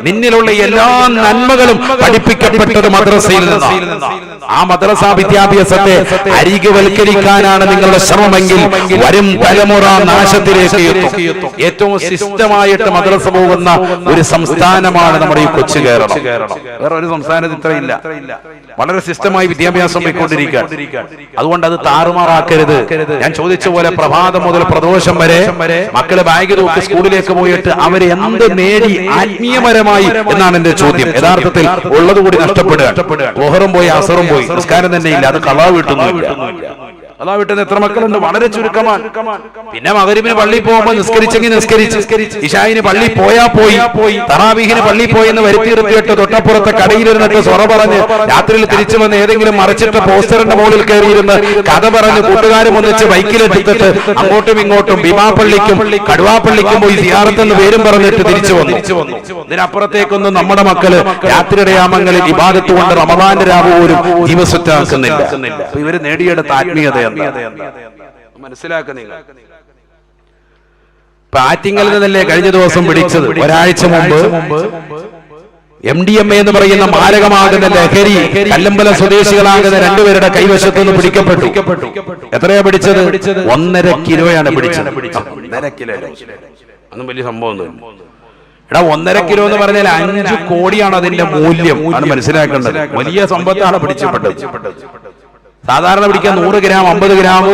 Speaker 1: നിന്നിലുള്ള എല്ലാ നന്മകളും പഠിപ്പിക്കപ്പെട്ടത് മദ്രസയിൽ നിന്നാണ്. ആ മദ്രസ വിദ്യാഭ്യാസത്തെ അരികുവൽക്കരിക്കാനാണ് നിങ്ങളുടെ ശ്രമമെങ്കിൽ വരും തലമുറ നാശത്തിലേക്ക് എത്തും. ഏറ്റവും സിസ്റ്റമായിട്ട് മദ്രസ പോകുന്ന ഒരു സംസ്ഥാനമാണ് നമ്മുടെ ഈ കൊച്ചു കേരളം. വേറെ ഒരു സംസ്ഥാനത്ത് ഇത്രയില്ല. വളരെ സിസ്റ്റമായി വിദ്യാഭ്യാസം പോയിക്കൊണ്ടിരിക്കുക. അതുകൊണ്ട് അത് താറുമാറാക്കരുത്. ഞാൻ ചോദിച്ച പോലെ പ്രഭാതം മുതൽ പ്രദോഷം വരെ മക്കളെ ബാഗ് തൂക്കി സ്കൂളിലേക്ക് പോയിട്ട് അവര് എന്ത് നേടി ആത്മീയപരമായി എന്നാണ് എന്റെ ചോദ്യം. യഥാർത്ഥത്തിൽ ഉള്ളത് കൂടി നഷ്ടപ്പെടുക. ഓഹറും പോയി, അസറും പോയി, നിസ്കാരം തന്നെ ഇല്ല. അത് കളാ വീട്ടുന്നില്ല. അതാ വിട്ടുന്ന എത്ര മക്കളുണ്ട്? വളരെ ചുരുക്കമാണ്. പിന്നെ മഗ്‌രിബിന് പള്ളി പോകുമ്പോൾ നിസ്കരിച്ചെങ്കിൽ നിസ്കരിച്ച്, ഇശായിന് പള്ളി പോയാ പോയി, തറാവീഹിന് പള്ളി പോയെന്ന് വരുത്തി നിർത്തിയിട്ട് തൊട്ടപ്പുറത്തെ കടയിലിരുന്നിട്ട് സൊറ പറഞ്ഞ് രാത്രിയിൽ തിരിച്ചു വന്ന് ഏതെങ്കിലും മറിച്ചിട്ട് പോസ്റ്ററിന്റെ മുകളിൽ കയറിയിരുന്ന് കഥ പറഞ്ഞ് കൂട്ടുകാരും ഒന്നിച്ച് ബൈക്കിലെത്തിട്ട് അങ്ങോട്ടും ഇങ്ങോട്ടും ഭീമാപ്പള്ളിക്കും കടുവാപ്പള്ളിക്കും പോയി സിയാറത്തെന്ന് പേരും പറഞ്ഞിട്ട് തിരിച്ചു വന്നു. ഇതിനപ്പുറത്തേക്കൊന്നും നമ്മുടെ മക്കള് രാത്രിയാമങ്ങളിൽ ഇബാദത്ത് കൊണ്ട് റമദാന്റെ രാവ് പോലും ദിവസത്താക്കുന്നില്ല. ഇവര് നേടിയെടുത്ത ആത്മീയത മനസ്സിലാക്കുന്നില്ല. ആറ്റിങ്ങൽ നിന്നല്ലേ കഴിഞ്ഞ ദിവസം പിടിച്ചത്? ഒരാഴ്ച മുമ്പ് MDMA എന്ന് പറയുന്ന മാരകമാകുന്ന ലഹരി കല്ലമ്പല സ്വദേശികളാകുന്ന രണ്ടുപേരുടെ കൈവശത്തു നിന്ന് പിടിക്കപ്പെട്ടു. എത്രയാ പിടിച്ചത്? 1.5 കിലോയാണ് പിടിച്ചത്. 1.5 കിലോ ഒന്നും വലിയ സംഭവമൊന്നും. എടാ, 1.5 കിലോ എന്ന് പറഞ്ഞാൽ 5 കോടിയാണ് അതിന്റെ മൂല്യം. ആണ് മനസ്സിലാക്കേണ്ടത്. വലിയ സമ്പത്താണ് പിടിച്ചപ്പെട്ടത്. സാധാരണ പിടിക്കാൻ 100 ഗ്രാം, 50 ഗ്രാം,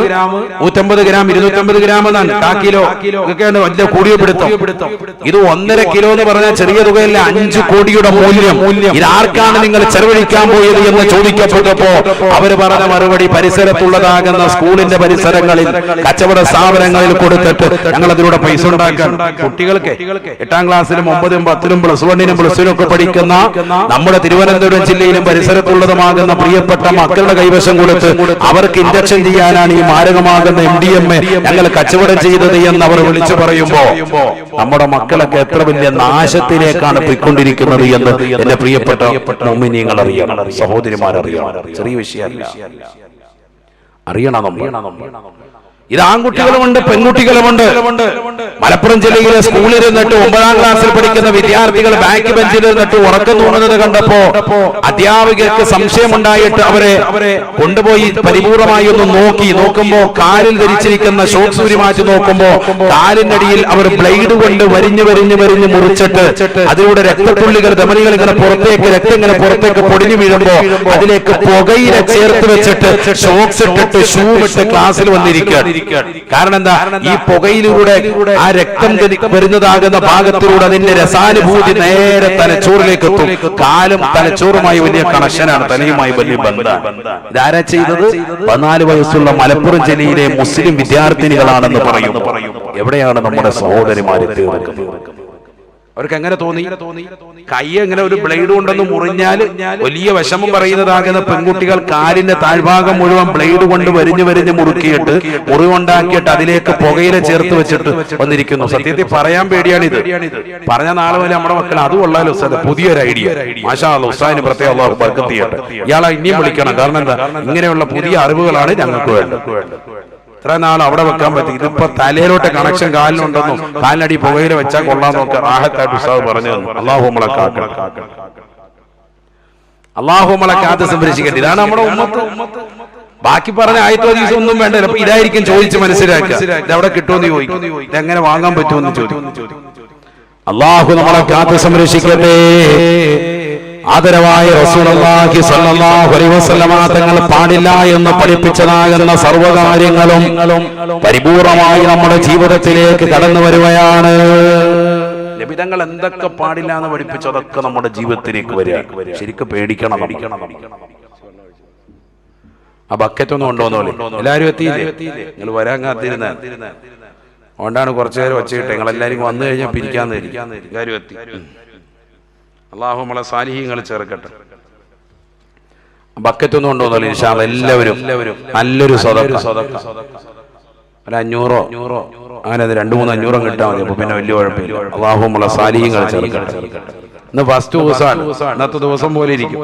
Speaker 1: 150 ഗ്രാം, 250 ഗ്രാം എന്നാണ്. കിലോ ഒക്കെയാണ് വലിയ കൂടിയ പിടുത്തം. ഇത് 1.5 കിലോ എന്ന് പറഞ്ഞാൽ ചെറിയ തുകയല്ല, 5 കോടിയുടെ മൂല്യം. ഇതാർക്കാണ് നിങ്ങൾ ചെലവഴിക്കാൻ പോയത് എന്ന് ചോദിക്കപ്പെട്ടപ്പോ അവര് പറഞ്ഞ മറുപടി, പരിസരത്തുള്ളതാകുന്ന സ്കൂളിന്റെ പരിസരങ്ങളിൽ കച്ചവട സ്ഥാപനങ്ങളിൽ കൊടുത്തിട്ട് ഞങ്ങൾ അതിലൂടെ പൈസ ഉണ്ടാക്കാൻ. കുട്ടികൾക്ക് 8ാം ക്ലാസ്സിലും 9ും 10ും +1നും +2നും ഒക്കെ പഠിക്കുന്ന നമ്മുടെ തിരുവനന്തപുരം ജില്ലയിലും പരിസരത്തുള്ളതുമാകുന്ന പ്രിയപ്പെട്ട മക്കളുടെ കൈവശം കൊടുത്ത് അവർക്ക് ഇൻജക്ഷൻ ചെയ്യാനാണ് ഈ മാരകമാകുന്ന MDMA ഞങ്ങൾ കച്ചവടം ചെയ്തത് എന്ന് അവർ വിളിച്ചു പറയുമ്പോ നമ്മുടെ മക്കളൊക്കെ എത്ര വലിയ നാശത്തിലേക്കാണ് പോയിക്കൊണ്ടിരിക്കുന്നത് എന്ന് എന്റെ പ്രിയപ്പെട്ട മുഅ്മിനീങ്ങൾ അറിയണം, സഹോദരിമാർ അറിയണം. ചെറിയ വിഷയമല്ല, അറിയണം. ഇത് ആൺകുട്ടികളുമുണ്ട് പെൺകുട്ടികളുമുണ്ട്. മലപ്പുറം ജില്ലയിലെ സ്കൂളിൽ ഇരുന്നിട്ട് 9ാം ക്ലാസ്സിൽ പഠിക്കുന്ന വിദ്യാർത്ഥികൾ ബാക്ക് ബെഞ്ചിൽ ഇരുന്നിട്ട് ഉറക്കം തൂങ്ങുന്നത് കണ്ടപ്പോ അധ്യാപകർക്ക് സംശയമുണ്ടായിട്ട് അവരെ കൊണ്ടുപോയി പരിപൂർണമായി ഒന്ന് നോക്കുമ്പോ കാലിൽ ധരിച്ചിരിക്കുന്ന ഷോർട്സ് ഊരി മാറ്റി നോക്കുമ്പോ കാലിനടിയിൽ അവർ ബ്ലേഡ് കൊണ്ട് വരിഞ്ഞ് മുറിച്ചിട്ട് അതിലൂടെ രക്തത്തുള്ളികൾ ധമനികൾ ഇങ്ങനെ പുറത്തേക്ക് രക്തം ഇങ്ങനെ പുറത്തേക്ക് പൊടിഞ്ഞു വീഴുമ്പോ അതിലേക്ക് പുകയില ചേർത്ത് വെച്ചിട്ട് ഷോക്സ് ഇട്ടിട്ട് ഷൂ ഇട്ട് ക്ലാസ്സിൽ വന്നിരിക്കുക. കാരണം എന്താ? ഈ പുകയിലൂടെ ആ രക്തം വരുന്നതാകുന്ന ഭാഗത്തിലൂടെ അതിന്റെ രസാനുഭൂതി നേരെ തലച്ചോറിലേക്ക് എത്തും. കാലും തലച്ചോറുമായി വലിയ കണക്ഷനാണ്, തലയുമായി വലിയ ബന്ധമാണ്. ഇതാരാ ചെയ്തത്? 14 വയസ്സുള്ള മലപ്പുറം ജില്ലയിലെ മുസ്ലിം വിദ്യാർത്ഥിനികളാണെന്ന് പറയും. എവിടെയാണ് നമ്മുടെ സഹോദരിമാരെ തീർക്കുന്നത്? അവർക്ക് എങ്ങനെ തോന്നി? കൈ എങ്ങനെ ഒരു ബ്ലേഡ് കൊണ്ടൊന്ന് മുറിഞ്ഞാൽ വലിയ വിഷമം പറയുന്നതാകുന്ന പെൺകുട്ടികൾ കാലിന്റെ താഴ്ഭാഗം മുഴുവൻ ബ്ലേഡ് കൊണ്ട് വരിഞ്ഞ് മുറുക്കിയിട്ട് മുറിവുണ്ടാക്കിയിട്ട് അതിലേക്ക് പുകയില ചേർത്ത് വെച്ചിട്ട് വന്നിരിക്കുന്നു. സത്യത്തിൽ പറയാൻ പേടിയാണിത്. പറഞ്ഞ നാളെ പോലെ നമ്മുടെ മക്കൾ അത് കൊള്ളാലോ ഉസ്താദ്, പുതിയൊരു ഐഡിയ, മാഷാ അല്ലാഹ്, ഉസ്താദിന് പ്രത്യേകം അല്ലാഹു ബർക്കത്ത് ചെയ്യട്ടെ. ഇയാളെ ഇനിയും വിളിക്കണം. കാരണം എന്താ? ഇങ്ങനെയുള്ള പുതിയ അറിവുകളാണ് ഞങ്ങൾക്ക് വേണ്ടത്. ഇത്ര നാൾ അവിടെ വെക്കാൻ പറ്റി, ഇതിപ്പോ തലയിലോട്ട് കണക്ഷൻ കാലിനുണ്ടെന്നും കാലിനടി പുകയില വെച്ചാൽ കൊള്ളാൻ നോക്കുക. റാഹത്തായിട്ട് ഉസ്താദ് പറഞ്ഞു തന്നു. അല്ലാഹു നമ്മളെ കാക്കട്ടെ, അല്ലാഹു നമ്മളെ കാത്ത് സംരക്ഷിക്കട്ടെ. ഇതാണ് നമ്മുടെ ഉമ്മത്ത്. ബാക്കി പറഞ്ഞ ആയത്തോ ഹദീസോ ഒന്നും വേണ്ട. അപ്പൊ ഇതായിരിക്കും ചോദിച്ച് മനസ്സിലാക്കുക. ഇതവിടെ കിട്ടുമെന്ന് ചോദിക്കും, ഇതെങ്ങനെ വാങ്ങാൻ പറ്റുമെന്ന് ചോദിക്കും. അല്ലാഹു നമ്മളെ കാത്ത് സംരക്ഷിക്കട്ടെ. ആദരവായ റസൂലുള്ളാഹി സ്വല്ലല്ലാഹു അലൈഹി വസല്ലമ തങ്ങൾ പാടില്ല എന്ന് പഠിപ്പിച്ചതാകുന്ന സർവ്വകാര്യങ്ങളും പരിപൂർണമായി നമ്മുടെ ജീവിതത്തിലേക്ക് കടന്നു വരുകയാണ്. നബി തങ്ങൾ എന്തൊക്കെ പാടില്ല എന്ന് പഠിപ്പിച്ചു അതൊക്കെ നമ്മുടെ ജീവിതത്തിലേക്ക് വരിക. ശരിക്കും പേടിക്കണം. ആ ബക്കറ്റ് ഒന്നും കൊണ്ടുവന്നോളെ. എല്ലാവരും എത്തിയില്ലേ? നിങ്ങൾ വരാൻ കാത്തിരുന്ന അതുകൊണ്ടാണ് കുറച്ചു നേരം വച്ചിട്ട് നിങ്ങളെല്ലാവരും വന്നു കഴിഞ്ഞാൽ പിരിക്കാന്ന് എല്ലാവരും എത്തി. അല്ലാഹു നമ്മളെ സാലിഹീങ്ങൾ ചേർക്കട്ടെ. ബക്കറ്റ് ഒന്നും കൊണ്ടുവന്നോളൂ ഇൻഷാ അല്ലാഹ്. എല്ലാവരും നല്ലൊരു സ്വതക്ക, ഒരു 500 അങ്ങനെ 2-3 500 കിട്ടാൻ മതി. അപ്പൊ പിന്നെ വലിയ കുഴപ്പമില്ല. അല്ലാഹു നമ്മളെ സാലിഹീങ്ങൾ ചേർക്കട്ടെ. ഇന്ന് ഫസ്റ്റ് ദിവസമാണ്, ഇന്നത്തെ ദിവസം പോലെ ഇരിക്കും.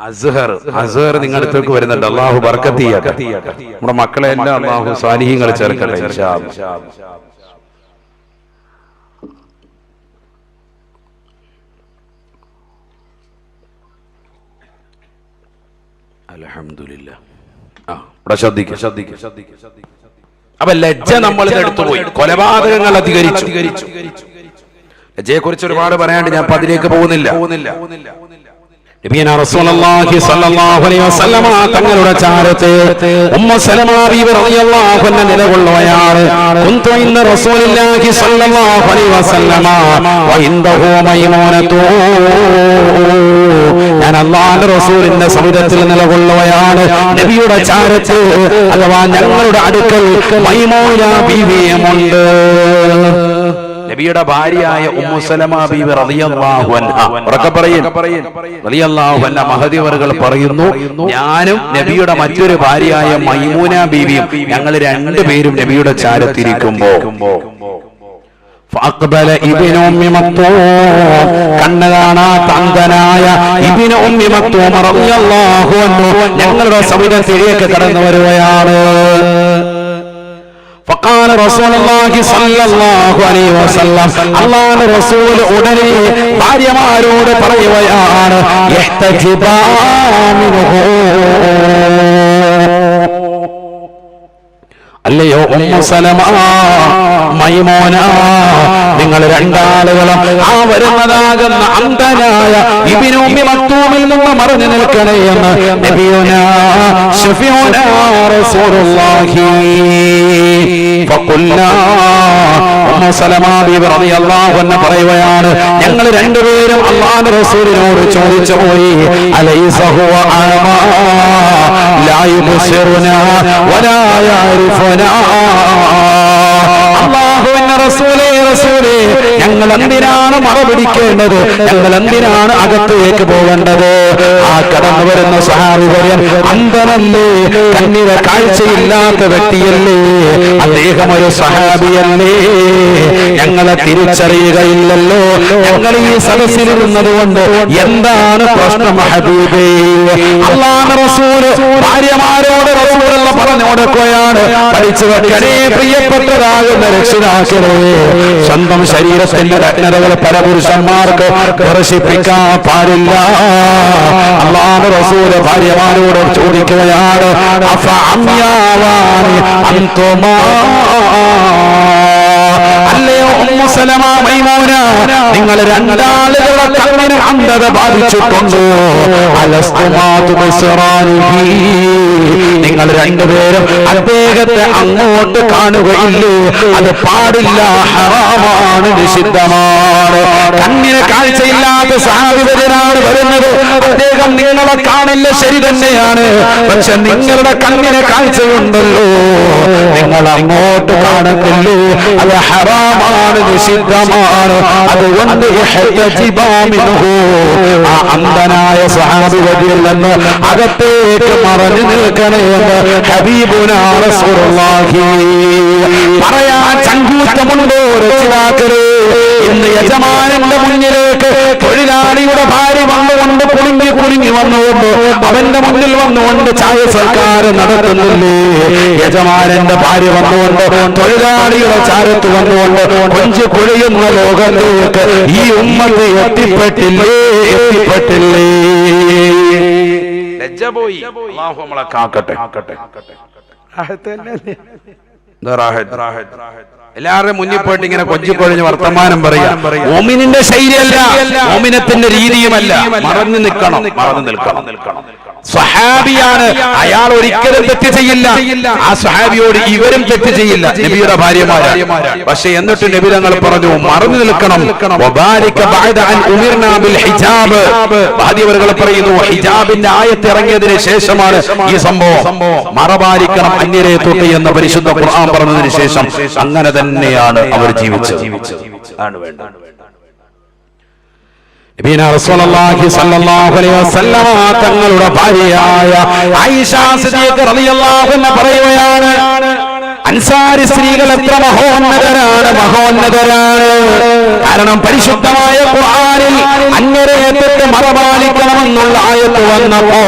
Speaker 1: അസ്ഹർ നിങ്ങളുടെ അടുത്തേക്ക് വരുന്നുണ്ട്. അല്ലാഹു ബർക്കത്ത് ചെയ്യട്ടെ. നമ്മുടെ മക്കളെ എല്ലാം അല്ലാഹു സാലിഹീങ്ങൾ ചേർക്കട്ടെ ഇൻഷാ അല്ലാഹ്. അൽഹംദുലില്ലാഹ്. ഇവിടെ ശ്രദ്ധിക്കുക. അപ്പൊ ലജ്ജ നമ്മൾ എടുത്തു പോയി. കൊലപാതകങ്ങൾ അധികരിച്ചു. ലജ്ജയെ കുറിച്ച് ഒരുപാട് പറയാണ്ട്, ഞാൻ അതിലേക്ക് പോകുന്നില്ല. നബിയനാ റസൂലുള്ളാഹി സ്വല്ലല്ലാഹു അലൈഹി വസല്ലമ തങ്ങളുടെ ചാരത്ത് ഉമ്മു സലമ ബീവി റളിയല്ലാഹു അൻഹ നിലകൊള്ളുകയാണ്. കുന്തു ഇന്ന റസൂലുള്ളാഹി സ്വല്ലല്ലാഹു അലൈഹി വസല്ലമ വഇൻദഹു മൈമൂനതു. ഞാൻ അല്ലാഹുവിന്റെ റസൂലിന്റെ സവിധത്തിൽ നിലകൊള്ളുകയാണ്. നബിയുടെ ചാരത്ത് അഥവാ ഞങ്ങളുടെ അടുക്കൽ മൈമൂന ബീവിയുമുണ്ട്. നബിയുടെ ഭാര്യയായ ഉമ്മു സലമ ബീവി റളിയല്ലാഹു അൻഹ റളിയല്ലാഹു അൻഹ മഹദി അവറുകൾ പറയുന്നു, ഞാനും നബിയുടെ മറ്റൊരു ഭാര്യയായ മൈമൂന ബീവിയും ഞങ്ങൾ രണ്ടുപേരും നബിയുടെ ചാരത്തിരിക്കുമ്പോ കണ്ണ് കാണാത്ത അന്ധനായ ഇബ്നു ഉമ്മി മക്തൂം റളിയല്ലാഹു അൻഹു ഞങ്ങളുടെ സവിധത്തിലേക്ക് കടന്നു വരുകയാണ്. فقال رسول الله صلى الله عليه وسلم അല്ലാഹുവിന്റെ റസൂൽ ഉടനെ ഭാര്യമാരോട് പറയുകയാണ്, യഹ്തജിബാ മിൻഹു. അല്ലയോ ഉമ്മു സലമ, മൈമൂന, നിങ്ങൾ രണ്ടാളുകളും ആ വരുന്നതാകുന്ന അന്ധനായ ഇബ്നു ഉമ്മി മക്തൂമിൽ നിന്ന് മറഞ്ഞു നിൽക്കണേ എന്ന് നബിയുനാ ശഫീഉനാ റസൂലുള്ളാഹി. ഫഖുൽനാ, ഉമ്മു സലമ ബീവി റളിയല്ലാഹു അൻഹ പറയുകയാണ്, ഞങ്ങൾ രണ്ടുപേരും അല്ലാഹുവിന്റെ റസൂലിനോട് ചോദിച്ചു പോയി, അലൈസ ഹുവ അഅമാ ലാ യുബ്സിറുനാ വലാ യഅരിഫുനാ. അല്ലാഹുവിന്റെ റസൂലേ റസൂലേ, ഞങ്ങൾ എന്തിനാണ് മറ പിടിക്കേണ്ടത്? ഞങ്ങൾ എന്തിനാണ് അകത്തേക്ക് പോകേണ്ടത്? ആ കടന്നു വരുന്ന സ്വഹാബി പറയാൻ, അന്ധനല്ലേ, കണ്ണിന് കാഴ്ചയില്ലാത്ത വ്യക്തിയല്ലേ, അദ്ദേഹം ഒരു സ്വഹാബിയല്ലേ, ഞങ്ങളെ തിരിച്ചറിയുകയില്ലല്ലോ, ഞങ്ങൾ ഈ സദസ്സിലിരുന്നത് കൊണ്ട് എന്താണ് പ്രശ്നം ഹബീബേ? അല്ലാഹുവിന്റെ റസൂല് ഭാര്യമാരോട് റസൂലുള്ള പറഞ്ഞു കൊടുക്കുകയാണ്, പഠിച്ചു വെക്കണേ പ്രിയപ്പെട്ടതാകുന്ന രക്ഷിതാക്കളെ, സ്വന്തം ശരീരത്തിന്റെ നഗ്നതകൾ പരപുരുഷന്മാർക്ക് പ്രദർശിപ്പിക്കാൻ പാടില്ല. അല്ലാഹുവിന്റെ റസൂല് ഭാര്യമാരോട് ചോദിക്കുകയാണ്, അഫഅമ്യാവാനി അൻതുമാ, അല്ലയോ ഉമ്മു സലമ മൈമൂന, നിങ്ങൾ രണ്ടാളുകളുടെ കണ്ണിന് അന്ധത ബാധിച്ചിട്ടുണ്ടോ? അലസ്തുമാ തുബസിറാനിഹി, നിങ്ങൾ രണ്ടുപേരും അദ്ദേഹത്തെ അങ്ങോട്ട് കാണുകയില്ലേ? അത് പാടില്ല, ഹറാമാണ്, നിഷിദ്ധമാണ്. കണ്ണിന് കാഴ്ചയില്ലാത്ത സഹാബിവരനാണ് വരുന്നത്, അദ്ദേഹം നിങ്ങളെ കാണില്ല, ശരി തന്നെയാണ്, പക്ഷെ നിങ്ങളുടെ കണ്ണിന് കാഴ്ചയുണ്ടല്ലോ, നിങ്ങൾ അങ്ങോട്ട് കാണുന്നില്ലേ? അത് ഹറാമാണ്, നിഷിദ്ധമാണ്. അതുകൊണ്ട് ആ അന്ധനായ സ്വഹാബിയിൽ നിന്ന് അകത്തേക്ക് മറഞ്ഞു നിൽക്കണമെന്ന് ഹബീബുനാ റസൂലുള്ളാഹി. പറയാൻ ചങ്കൂറ്റമുണ്ടോ രക്ഷിതാക്കളെ? ഇന്ന് യജമാനന്റെ മുന്നിലേക്ക് തൊഴിലാളിയുടെ ഭാര്യ വന്നുകൊണ്ട് കുലുങ്ങി വന്നുകൊണ്ട് അവന്റെ മുന്നിൽ വന്നുകൊണ്ട് ചായ സൽക്കാരം നടത്തുന്നില്ലേ? യജമാനന്റെ ഭാര്യ വന്നുകൊണ്ട് തൊഴിലാളിയുടെ ചാരത്ത് വന്നുകൊണ്ട് കൊഞ്ചു കൊഴിയുന്ന ലോകത്തേക്ക് ഈ ഉമ്മത്ത് എത്തിപ്പെട്ടില്ലേ? ലജ്ജ പോയി. അല്ലാഹു നമ്മളെ കാക്കട്ടെ. എല്ലാവരുടെയും മുന്നിൽ പോയിട്ട് ഇങ്ങനെ കൊഞ്ചിക്കൊഴിഞ്ഞ് വർത്തമാനം പറയാം. മോമിനിന്റെ ശൈലിയല്ല, മോമിനത്തിന്റെ രീതിയുമല്ല. മറന്നു നിൽക്കണം. സ്വഹാബിയാണ്, അയാൾ ഒരിക്കലും തെറ്റ് ചെയ്യില്ല. ആ സ്വഹാബിയോട് ഇവരും തെറ്റ് ചെയ്യില്ല, നബിയുടെ ഭാര്യമാരാണ്. പക്ഷെ എന്നിട്ട് നബി തങ്ങൾ പറഞ്ഞു, മറന്നു നിൽക്കണം. ഭാര്യവറുകൾ പറയുന്നു, ഹിജാബിന്റെ ആയത്ത് ഇറങ്ങിയതിന് ശേഷമാണ് ഈ സംഭവം. മറപാലിക്കണം അന്യരെ തൊട്ട് എന്ന പരിശുദ്ധ ഖുർആൻ പറഞ്ഞതിന് ശേഷം അങ്ങനെ തന്നെയാണ് അവർ ജീവിച്ചത്. ആണ് വേണ്ടത്. നബിന റസൂലുള്ളാഹി സ്വല്ലല്ലാഹു അലൈഹി വസല്ലമ തങ്ങളുടെ ഭാര്യയായ ആയിഷ സിദ്ദീഖ റളിയല്ലാഹു അൻഹ പറയുകയാണ്, അൻസാരി സ്ത്രീകൾ എത്ര മഹോന്നതരാണ്. കാരണം പരിശുദ്ധമായ ഖുർആനിൽ അന്യരെ തൊട്ട് മറപാലിക്കണമെന്നുള്ള ആയത്ത് വന്നപ്പോ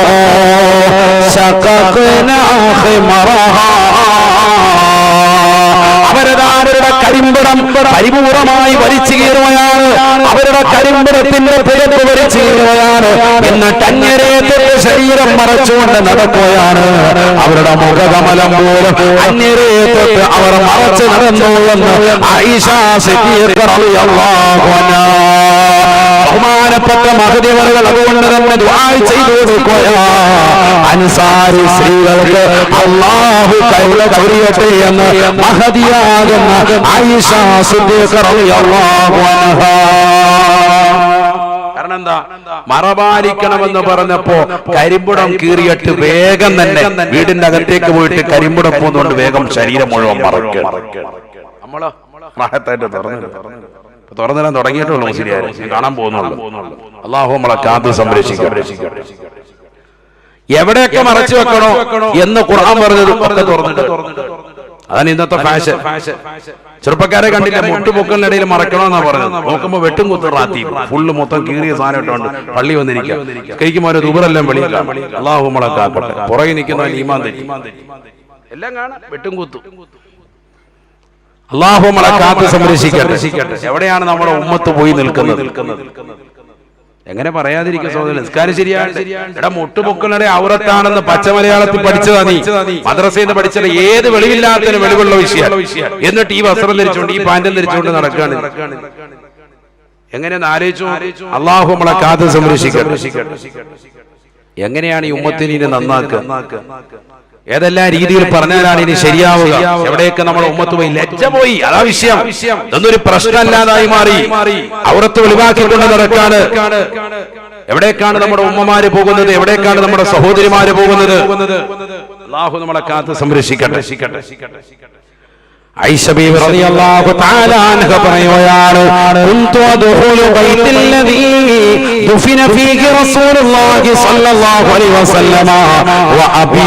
Speaker 1: അവരുടെ കരിമ്പടം പരിപൂർണമായി വലിച്ചു കീറുകയാണ്, അവരുടെ കരിമ്പടത്തിന്റെ പിഴപ്പ് വലിച്ചു കീറുകയാണ്. എന്നിട്ട് അന്യരെ തൊട്ട് ശരീരം മറച്ചുകൊണ്ട് നടക്കുകയാണ്. അവരുടെ മുഖകമലം പോലും അന്യരെ തൊട്ട് അവർ മറച്ചു നടന്നു എന്ന് ആയിഷ സിദ്ദീഖ റളിയല്ലാഹു അൻഹാ. ബഹുമാനപ്പെട്ട മഹദിവറുകൾ അതുകൊണ്ട് തന്നെ ദുആ ചെയ്തു കൊടുക്കുകയാണ്, അൻസാരി സ്ത്രീകൾക്ക് അല്ലാഹു കരുണ ചൊരിയട്ടെ എന്ന് മഹദിയാകുന്ന ആയിഷ സിദ്ദീഖ റളിയല്ലാഹു അൻഹാ. കാരണം എന്താ? മറപാലിക്കണമെന്ന് പറഞ്ഞപ്പോ കരിമ്പുടം കീറിയിട്ട് വേഗം തന്നെ വീടിന്റെ അകത്തേക്ക് പോയിട്ട് കരിമ്പുടം പോകുന്നതുകൊണ്ട് വേഗം ശരീരം മുഴുവൻ മറക്കുക. നമ്മളോ റാഹത്തായിട്ട് തുറന്നിടാൻ തുടങ്ങിയിട്ടുള്ളൂ, മുസ്ലിയാരെ കാണാൻ പോകുന്നുള്ളൂ. അല്ലാഹു നമ്മളെ കാത്ത് സംരക്ഷിക്കട്ടെ. എവിടെയൊക്കെ മറച്ചു വെക്കണോ എന്ന് ഖുർആൻ പറഞ്ഞത് ഒക്കെ തുറന്നിട്ട്. അതാണ് ഇന്നത്തെ ഫാഷൻ. ചെറുപ്പക്കാരെ കണ്ടില്ല, മുട്ടുപൊക്കലിനിടയിൽ മറക്കണമെന്നാ പറഞ്ഞത്. നോക്കുമ്പോ വെട്ടും കുത്തും റാത്തി ഫുള്ള് മൊത്തം കീറിയ സാധനം ഇട്ടുകൊണ്ട് പള്ളി വന്നിരിക്കുക. കഴിക്കുമ്പോൾ ഒരു ദുബറെല്ലാം വെളിയില്ല. അല്ലാഹു നമ്മളെ കാക്കട്ടെ. പുറകെ നിൽക്കുന്ന ഈമാൻ തെറ്റി എല്ലാം കാണാം, വെട്ടും കുത്തും. അല്ലാഹു നമ്മളെ കാത്ത് സംരക്ഷിക്കട്ടെ. എവിടെയാണ് നമ്മുടെ ഉമ്മത്ത് പോയി നിൽക്കുന്നത്? എങ്ങനെ പറയാതിരിക്കും സഹോദരൻ? നിസ്കാരം ശരിയാണ്. എടാ മുട്ടുപൊക്കലുടെ ഔറത്താണെന്ന് പച്ചമലയാളത്തിൽ പഠിച്ചതാ നീ, മദ്രസയിൽ നിന്ന് പഠിച്ചത്. ഏത് വെളിവില്ലാത്തതിന് വെളിവുള്ള വിഷയം. എന്നിട്ട് ഈ വസ്ത്രം ധരിച്ചുകൊണ്ട് ഈ പാൻറ്റും ധരിച്ചുകൊണ്ട് നടക്കുകയാണ്. എങ്ങനെയെന്ന് ആലോചിച്ചു. അല്ലാഹു നമ്മളെ കാത്ത് സംരക്ഷിക്കട്ടെ. എങ്ങനെയാണ് ഈ ഉമ്മത്തിനെ ഇനി നന്നാക്കുക? ഏതെല്ലാം രീതിയിൽ പറഞ്ഞാലാണ് ഇനി ശരിയാവുക? എവിടെയൊക്കെ നമ്മുടെ ഉമ്മത്ത് പോയി? ലജ്ജ പോയി, അതാ വിഷയം. ഇതൊന്നൊരു പ്രശ്നമല്ലാതായി മാറി. ഔറത്ത് വെളിവാക്കിക്കൊണ്ട് നടക്കാണ്. എവിടേക്കാണ് നമ്മുടെ ഉമ്മമാര് പോകുന്നത്? എവിടേക്കാണ് നമ്മുടെ സഹോദരിമാര് പോകുന്നത്? അല്ലാഹു നമ്മളെ കാത്ത് സംരക്ഷിക്കട്ടെ. ആയിഷ ബീവി റളിയല്ലാഹു തആല അൻഹ പറയുകയാണ് കുന്തു അദ്ഖുലു ബൈത്തല്ലദീ ദുഫിന ഫീഹി റസൂലുള്ളാഹി സ്വല്ലല്ലാഹു അലൈഹി വസല്ലമ വ അബീ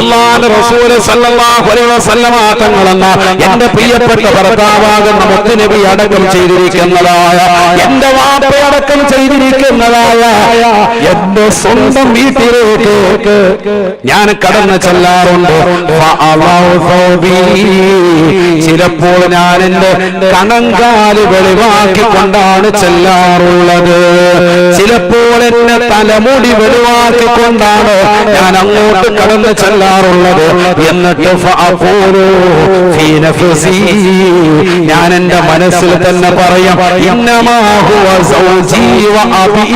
Speaker 1: അല്ലാഹുവിന്റെ റസൂൽ സ്വല്ലല്ലാഹു അലൈഹി വസല്ലമ തങ്ങളെന്ന എന്റെ പ്രിയപ്പെട്ട ഭർത്താവാകുന്ന മുത്തുനബി അടക്കം ചെയ്തിരിക്കുന്നതായ എന്റെ വാപ്പയടക്കം ചെയ്തിരിക്കുന്നതായ എന്റെ സ്വന്തം വീട്ടിലേക്ക് ഞാൻ കടന്നു ചെല്ലാറുണ്ട്. ചിലപ്പോൾ ഞാൻ എന്റെ കണങ്കാല് വെളിവാക്കിക്കൊണ്ടാണ് ചെല്ലാറുള്ളത്, ചിലപ്പോൾ എന്റെ തലമുടി വെളിവാക്കിക്കൊണ്ടാണ് ഞാൻ അങ്ങോട്ട് കടന്നു ചെല്ലാറുള്ളത്. എന്നിട്ട് ഞാൻ എന്റെ മനസ്സിൽ തന്നെ പറയാം, ഇന്നമാ ഹുവ സൗജി വ അബീ.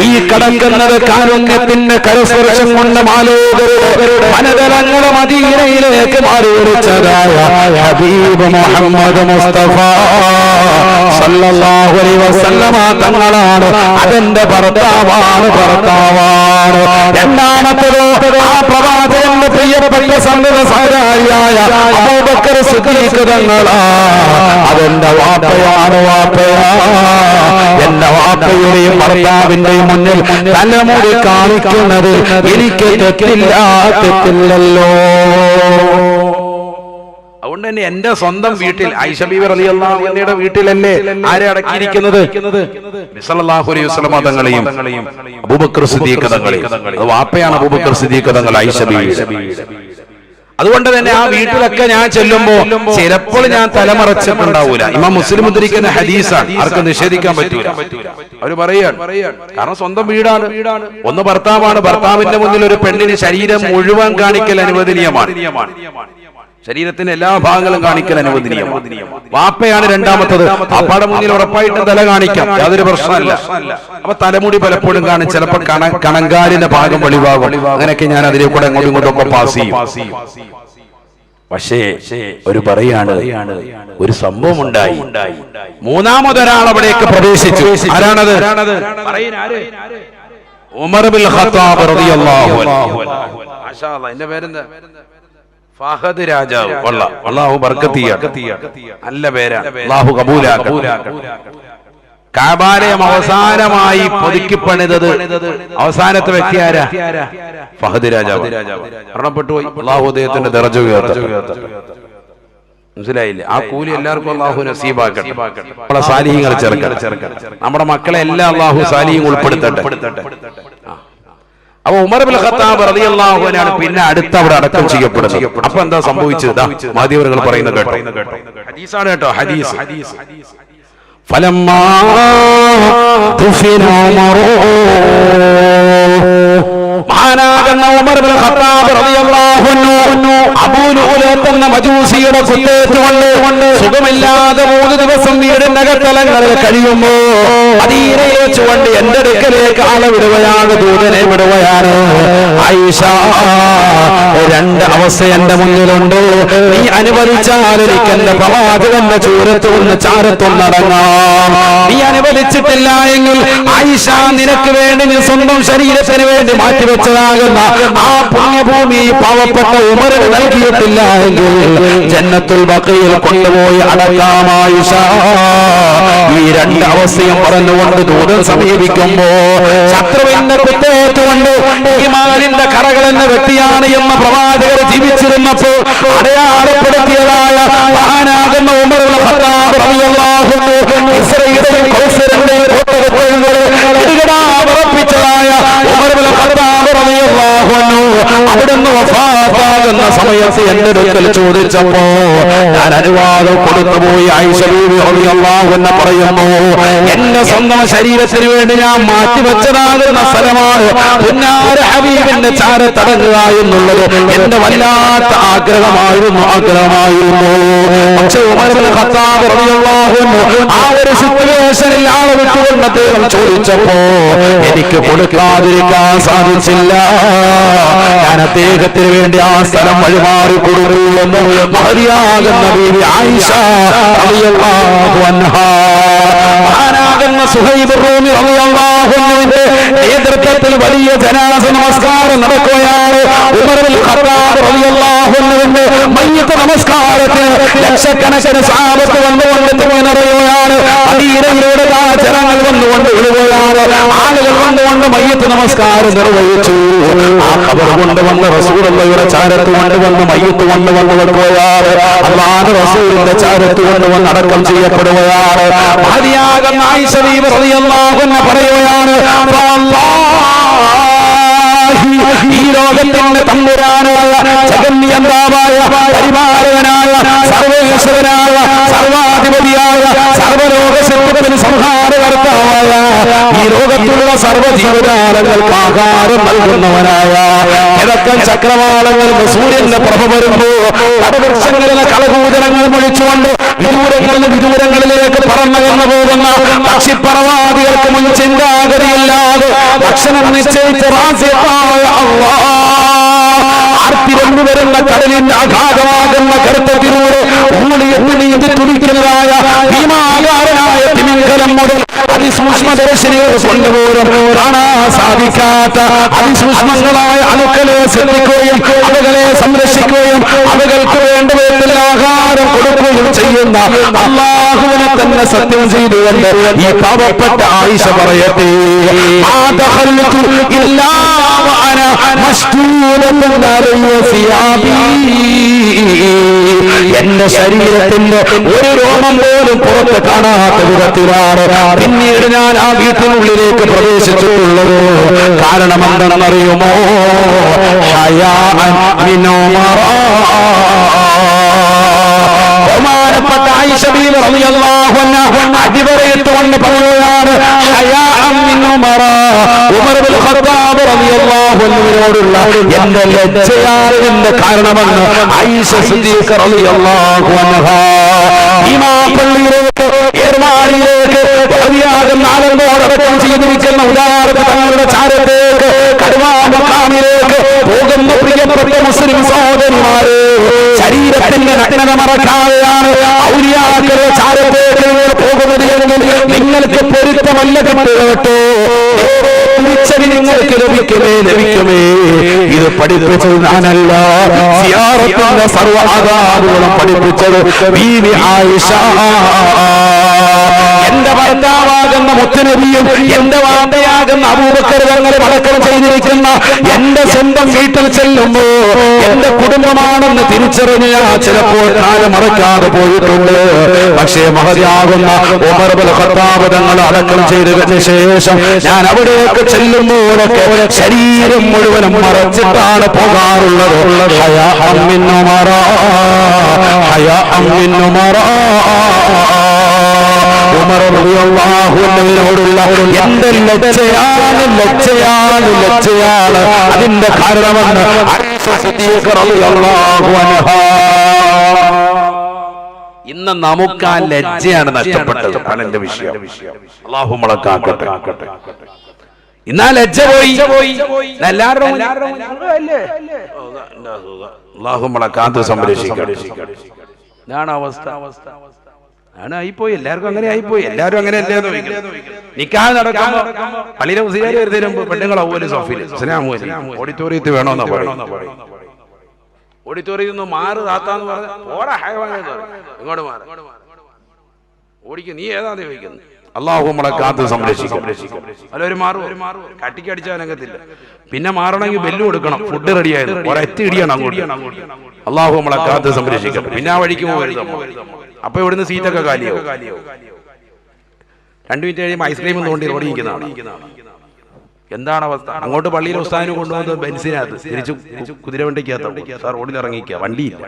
Speaker 1: ഈ കടക്കുന്നത് കാരുണ്യത്തിന്റെ കരസ്പർശം കൊണ്ട് മാലോകരുടെ മനതലങ്ങളുടെ മദീനയിലേക്ക് മാറിയൊളിച്ചതായ ഹബീബ് മുഹമ്മദ് മുസ്തഫ സല്ലല്ലാഹു അലൈഹി വസല്ലമ തങ്ങളാണ്. അതെന്റെ ഭർത്താവാണ്. രണ്ടാമത്തേതോ ആ പ്രവാചകന്റെ പ്രിയപ്പെട്ട സന്തതസാരായ അബൂബക്കർ സിദ്ദീഖ് തങ്ങളാ. അതെന്റെ വാപ്പയാണ്. എന്റെ വാപ്പയുടെയും ഭർത്താവിന്റെയും മുന്നിൽ തലമുടി കാണിക്കുന്നത് എനിക്ക് തെറ്റില്ലല്ലോ. അതുകൊണ്ട് തന്നെ എന്റെ സ്വന്തം വീട്ടിൽ ആയിഷ ബീവി റളിയല്ലാഹു അൻഹയുടെ വീട്ടിലല്ലേ ആരെ അടക്കിയിരിക്കുന്നത്? സല്ലല്ലാഹു അലൈഹി വസല്ലം തങ്ങളെയും അബൂബക്കർ സിദ്ദീഖ് തങ്ങളെയും. വാപ്പയാണ് അബൂബക്കർ സിദ്ദീഖ് തങ്ങൾ ആയിഷ ബീവി. അതുകൊണ്ട് തന്നെ ആ വീട്ടിലൊക്കെ ഞാൻ ചെല്ലുമ്പോ ചിലപ്പോൾ ഞാൻ തലമറച്ചിട്ടുണ്ടാവൂല. ഇമാം മുസ്ലിം ഉദ്ധരിക്കുന്ന ഹദീസാണ്, ആർക്കും നിഷേധിക്കാൻ പറ്റൂല. അവര് പറയാണ്, കാരണം സ്വന്തം വീടാണ്, ഒന്ന് ഭർത്താവാണ്. ഭർത്താവിന്റെ മുന്നിൽ ഒരു പെണ്ണിന് ശരീരം മുഴുവൻ കാണിക്കൽ അനുവദനീയമാണ്, ശരീരത്തിന്റെ എല്ലാ ഭാഗങ്ങളും കാണിക്കൽ അനുവദനീയമാണ്. വാപ്പയാണ് രണ്ടാമത്തത്. വാപ്പയുടെ മുന്നിൽ ഉറപ്പായിട്ടും തല കാണിക്കാം, യാതൊരു പ്രശ്നമല്ല. അപ്പൊ തലമുടി പലപ്പോഴും കാണും, ചിലപ്പോൾ കണങ്കാലിന്റെ ഭാഗം വെളിവാകും. അങ്ങനെയൊക്കെ ഞാൻ അതിലെ കൂടെ അങ്ങോട്ടും ഇങ്ങോട്ടും പാസ് ചെയ്യും. പക്ഷേ ഒരു പറയാണ്, ഒരു സംഭവം ഉണ്ടായി. മൂന്നാമതൊരാൾ അവിടേക്ക് പ്രവേശിച്ചു. ആരാണത്? ഉമർ ബിൻ ഖത്താബ് റളിയല്ലാഹു അൻഹു. മാഷാ അല്ലാഹ്, എന്റെ പേരെന്താ? ഫഹദ് രാജാവ്. അല്ലാഹു ബർക്കത്ത് ചെയ്യട്ടെ, നല്ല പേരാണ്, അല്ലാഹു കബൂലാക്കട്ടെ. കഅബാലയം അവസാനമായി പുതുക്കി പണിതത് അവസാനത്തെ വ്യക്തി ആരാ? ഫഹദ് രാജാവ്. മരണപ്പെട്ടു പോയി. അല്ലാഹു അദ്ദേഹത്തിന്റെ ദർജ ഉയർത്തട്ടെ. മനസ്സിലായില്ലേ? ആ കൂലി എല്ലാവർക്കും അല്ലാഹു നസീബാക്കട്ടെ. നമ്മളെ സാലിഹീങ്ങൾ ചേർക്കട്ടെ. നമ്മുടെ മക്കളെ എല്ലാം അല്ലാഹു സാലിഹീങ്ങൾ ഉൾപ്പെടുത്തട്ടെ. അപ്പൊ ഉമർ ഇബ്നു ഖത്താബ് റളിയല്ലാഹു അൻഹു പിന്നെ അടുത്ത് അവിടെ അടക്കം ചെയ്യപ്പെടുന്നത്. അപ്പൊ എന്താ സംഭവിച്ചത്? മാധ്യമങ്ങൾ പറയുന്നത് കേട്ടോ, ഹദീസാണ് കേട്ടോ, ഹദീസ്. ഫലമ്മാ തുഫിന ഉമർ, മഹാനാകുന്ന ഉമർ ഇബ്നു ഖത്താബ് റളിയല്ലാഹു അൻഹു അബൂ ലുഅലത്ത് എന്ന മജൂസിയുടെ കുത്തേറ്റുകൊണ്ട് സുഖമില്ലാതെ 3 ദിവസം വീടിന്റെ അകത്തലങ്ങളിൽ കഴിയുമ്പോ മദീനയെ വെച്ചുകൊണ്ട് എന്റെ അടുക്കലേക്ക് ആളെ വിടുകയാണ്, ദൂതനെ വിടുകയാണ്. ആയിഷ, 2 അവസ്ഥ എന്റെ മുന്നിലുണ്ട്. നീ അനുവദിച്ചാൽ എനിക്ക് എന്റെ പ്രവാചകന്റെ ചൂരത്തൊന്ന് ചാരത്തൊന്നടങ്ങാം. നീ അനുവദിച്ചിട്ടില്ല എങ്കിൽ ആയിഷ, നിനക്ക് വേണ്ടി നീ സ്വന്തം ശരീരത്തിന് വേണ്ടി മാറ്റിവെച്ചതാകുന്ന ആ പുണ്യഭൂമി പാവപ്പെട്ട ഉമറിന് നൽകിയിട്ടില്ല എങ്കിൽ ജന്നത്തുൽ ബഖീൽ കൊണ്ടുപോയി അടക്കാം ആയിഷ. ഈ 2 അവസ്ഥയും പറഞ്ഞുകൊണ്ട് ദൂതൻ സമീപിക്കുമ്പോ ശത്രുവിന്റെ കുത്തേറ്റുകൊണ്ട് ഈമാനിന്റെ കറകൾ എന്ന വ്യക്തിയാണ് എന്ന പ്രവാചകർ ജീവിച്ചിരുന്നപ്പോ അടയാളപ്പെടുത്തിയതായ മഹാനാകുന്ന ഉമർ ഇബ്നു ഖത്താബ് റളിയല്ലാഹു അൻഹു ഇസ്രായേലിന്റെ കൗസരന്റെ ഉറപ്പിച്ചതായ ഉമർ ഇബ്നു ഖത്താബ് റളിയല്ലാഹു അൻഹു അവിടുന്ന് വഫാത്താകുന്ന സമയത്ത് എന്റെ അടുക്കൽ ചോദിച്ചപ്പോ ഞാൻ അനുവാദം കൊടുത്തുപോയി. ആയിഷ ബീവി റളിയല്ലാഹു അൻഹ പറയുന്നു, എന്റെ സ്വന്തം ശരീരത്തിന് വേണ്ടി ഞാൻ മാറ്റിവെച്ചതാകുന്ന സ്ഥലമാണ് പുന്നാര ഹബീബിന്റെ ചാരത്തടങ്ങുക എന്നുള്ളത് എന്റെ വല്ലാത്ത ആഗ്രഹമായിരുന്നു. പക്ഷേ ഉമർ ഇബ്നു ഖത്താബ് റളിയല്ലാഹു അൻഹു ആ ഒരു സിറ്റുവേഷനിൽ ആളെ വിട്ടുകൊണ്ട് അദ്ദേഹം ചോദിച്ചപ്പോ എനിക്ക് കൊടുക്കാതിരിക്കാൻ സാധിച്ചില്ല. ഞാൻ അദ്ദേഹത്തിന് വേണ്ടി ആ സ്ഥലം വഴിമാറി കൊടുത്തു എന്ന് മഹതിയാകുന്ന ബീവി ആയിഷ റളിയല്ലാഹു അൻഹാ. മഹാനാകുന്ന സുഹൈബ് റൂമി റളിയല്ലാഹു അൻഹുവിന്റെ നേതൃത്വത്തിൽ വലിയ ജനാസ നമസ്കാരം നടക്കുകയാണ്. ഉമർ ഇബ്നുൽ ഖത്താബ് റളിയല്ലാഹു അൻഹുവിന്റെ മയ്യിത്ത് നമസ്കാരത്തിന് ലക്ഷക്കണക്കിന് സഹാബത്ത് വന്നുകൊണ്ട് തിരുനറിയുകയാണ്. മദീനയിലൂടെ ജനങ്ങൾ വന്നുകൊണ്ട് വിടുകയാണ്. ആളുകൾ വന്നുകൊണ്ട് മയ്യിത്ത് നമസ്കാരം നിർവഹിച്ചു. ആ ഖബർ കൊണ്ടുവന്ന് റസൂലുള്ളാഹിയുടെ ചാരത്ത് കൊണ്ടുവന്ന് മയ്യിത്ത് കൊണ്ടുവന്ന് വെക്കുകയാണ്. അല്ലാഹുവിന്റെ റസൂലിന്റെ ചാരത്ത് കൊണ്ടുവന്ന് അടക്കം ചെയ്യപ്പെടുകയാണ്. മഹദിയാകുന്ന ആയിഷ ബീവി റളിയല്ലാഹു അൻഹ പറയുകയാണ്, ഈ ലോകത്തിന്റെ തമ്പുരാനായ ജഗന്നിയന്താവായ പരിപാലകനായ സർവേശ്വരനായ സർവാധിപതിയായ സർവലോക സൃഷ്ടിപ്പിന് സംഹാരകർത്താവായ ഈ ലോകത്തിലുള്ള സർവ്വജീവജാലങ്ങൾക്ക് ആഹാരം നൽകുന്നവനായ കിഴക്കൻ ചക്രവാളങ്ങളിൽ സൂര്യന്റെ പ്രഭ വരുമ്പോ വൃക്ഷങ്ങളിലെ കളകൂചനങ്ങൾ മുഴിച്ചുകൊണ്ട് വിദൂരങ്ങളിലേക്ക് പറന്നു പോകുന്ന പക്ഷിപ്പറവാദികൾക്ക് മുൻ ചിന്താഗതിയില്ലാതെ ഭക്ഷണം നിശ്ചയിച്ച ആർത്തിരന്നു വരുന്ന കടലിന്റെ അഗാധമാകുന്ന കരുത്തത്തിലൂടെ തുടിക്കുന്നതായ ഭീമാകാരനായ തിമിംഗലം മുതൽ അതിസൂക്ഷ്മദർശിനികൾ കൊണ്ടുപോലും കാണാൻ സാധിക്കാത്ത അതിസൂക്ഷ്മങ്ങളായ അണുക്കളെ ശ്രദ്ധിക്കുകയും അവകളെ സംരക്ഷിക്കുകയും അവകൾക്ക് വേണ്ട വിധത്തിൽ ആഹാരം കൊടുക്കുകയും ചെയ്യുന്ന അല്ലാഹുവിനെ തന്നെ സത്യം ചെയ്തുകൊണ്ട് ഈ പാവപ്പെട്ട ആയിഷ പറയട്ടെ, എന്റെ ശരീരത്തിന്റെ ഒരു രോമം പോലും പുറത്ത് കാണാത്ത വിധത്തിലാണ് പിന്നീട് ഞാൻ ആ വീട്ടിനുള്ളിലേക്ക് പ്രവേശിച്ചിട്ടുള്ളത്. കാരണം എന്താണെന്നറിയുമോ? ബഹുമാനപ്പെട്ട ആയിഷ ബീവി റളിയല്ലാഹു അൻഹ അടിവരയിട്ടുകൊണ്ട് പറയുകയാണ്, ഉമർ ഇബ്നുൽ ഖത്താബ് റളിയല്ലാഹു അൻഹുവിനോടുള്ള എന്റെ ലജ്ജയാണ് എന്റെ കാരണമെന്ന് ആയിഷ സിദ്ദീഖ റളിയല്ലാഹു അൻഹ പള്ളിയിലേക്ക് ഏർവാടിയിലേക്ക് ആലങ്കോടക്കം ചെയ്തിരിക്കുന്ന ഉദാഹരണ തങ്ങളുടെ ചാരത്തേക്ക് കടുവാമക്കാമിലേക്ക് പോകുന്ന പ്രിയപ്പെട്ട മുസ്ലിം സഹോദരിമാരെ, ശരീരത്തിന്റെ നഗ്നത മറക്കാതെയാണ് ഔലിയാക്കളുടെ ചാരത്തേക്ക് പോകുന്നത് എങ്കിൽ നിങ്ങൾക്ക് പൊരുത്തമല്ല കേട്ടോ, നിങ്ങൾക്ക് ലഭിക്കുമേ. ഇത് പഠിപ്പിച്ചത് ഞാനല്ല, സിയാറത്തിന്റെ സർവ്വ ആദാബുകളും പഠിപ്പിച്ചത് ബീവി ആയിഷ. എന്റെ ഭർത്താവാകുന്ന മുത്തുനബിയും എന്റെ വാപ്പയാകുന്ന അബൂബക്കർ തങ്ങളെ അടക്കം ചെയ്തിരിക്കുന്ന എന്റെ സ്വന്തം വീട്ടിൽ ചെല്ലുമ്പോ എന്റെ കുടുംബമാണെന്ന് തിരിച്ചറിഞ്ഞ് ഞാൻ ചിലപ്പോൾ കാലം മറക്കാതെ പോയിട്ടുണ്ട്. പക്ഷേ മഹദിയാകുന്ന ഉമർ ഇബ്നുൽ ഖത്താബ് തങ്ങൾ അടക്കം ചെയ്തതിന് ശേഷം ഞാൻ അവിടേക്ക് ചെല്ലുമ്പോഴൊക്കെ ശരീരം മുഴുവനും മറച്ചിട്ടാണ് പോകാറുള്ളത്. ഉമർ റളിയല്ലാഹു അൻഹുവിനോടുള്ള എന്റെ ലജ്ജയാണ് അതിന്റെ കാരണമെന്ന് ആയിഷ സിദ്ദീഖ റളിയല്ലാഹു അൻഹ. ഇന്ന് നമുക്ക് ആ ലജ്ജയാണ് നഷ്ടപ്പെട്ടത്. അതെന്റെ വിഷയം. അല്ലാഹു നമ്മളെ കാക്കട്ടെ. ഇന്നാ ലജ്ജ പോയി എല്ലാവരും അല്ലാഹു നമ്മളെ കാത്ത് സംരക്ഷിക്കട്ടെ. ഇതാണ് അവസ്ഥ. ആണ് ആയിപ്പോയി. എല്ലാവർക്കും അങ്ങനെ ആയിപ്പോയി. എല്ലാവരും അങ്ങനെ അല്ലേ നിക്കാഹ് നടക്കുമ്പോ പള്ളിയിലെ മുസ്ലിയാർ വരുന്നതിന് മുമ്പ് പെണ്ണുങ്ങൾ അവല് സോഫില് ഓഡിറ്റോറിയത്തിൽ വേണോന്നാ പറയും. ഓഡിറ്റോറിയത്തിൽ നിന്ന് മാറ് താത്താന്ന് പറഞ്ഞ ഇങ്ങോട്ട് മാറി ഓടിക്കും. നീ ഏതാ ചോദിക്കുന്നത്? അല്ലാഹു നമ്മളെ കാത്ത് സംരക്ഷിക്കും. അല്ലൊരു മാറും കട്ടിക്കടിച്ചാൽ അനങ്ങത്തില്ല. പിന്നെ മാറണമെങ്കിൽ ബെല്ല് കൊടുക്കണം. ഫുഡ് റെഡിയായത് ഒരൊറ്റ ഇടിയാണ് അങ്ങോട്ട്. അല്ലാഹു നമ്മളെ കാത്ത് സംരക്ഷിക്കും. പിന്നെ ആ വഴിക്ക് പോകരുത്. അപ്പൊ ഇവിടുന്ന് സീറ്റൊക്കെ കാലിയാവും. 2 മിനിറ്റ് കഴിയുമ്പോൾ ഐസ്ക്രീം തോണ്ടി ഓടിയിരിക്കുന്നതാണ്. എന്താണ് അവസ്ഥ? അങ്ങോട്ട് പള്ളിയിൽ ഉസ്താദിന് കൊണ്ടുവന്നത് ബെൻസിനകത്ത്, തിരിച്ചു കുതിരവണ്ടിക്കകത്ത്. സാർ റോഡിൽ ഇറങ്ങിക്കുക, വണ്ടിയില്ല.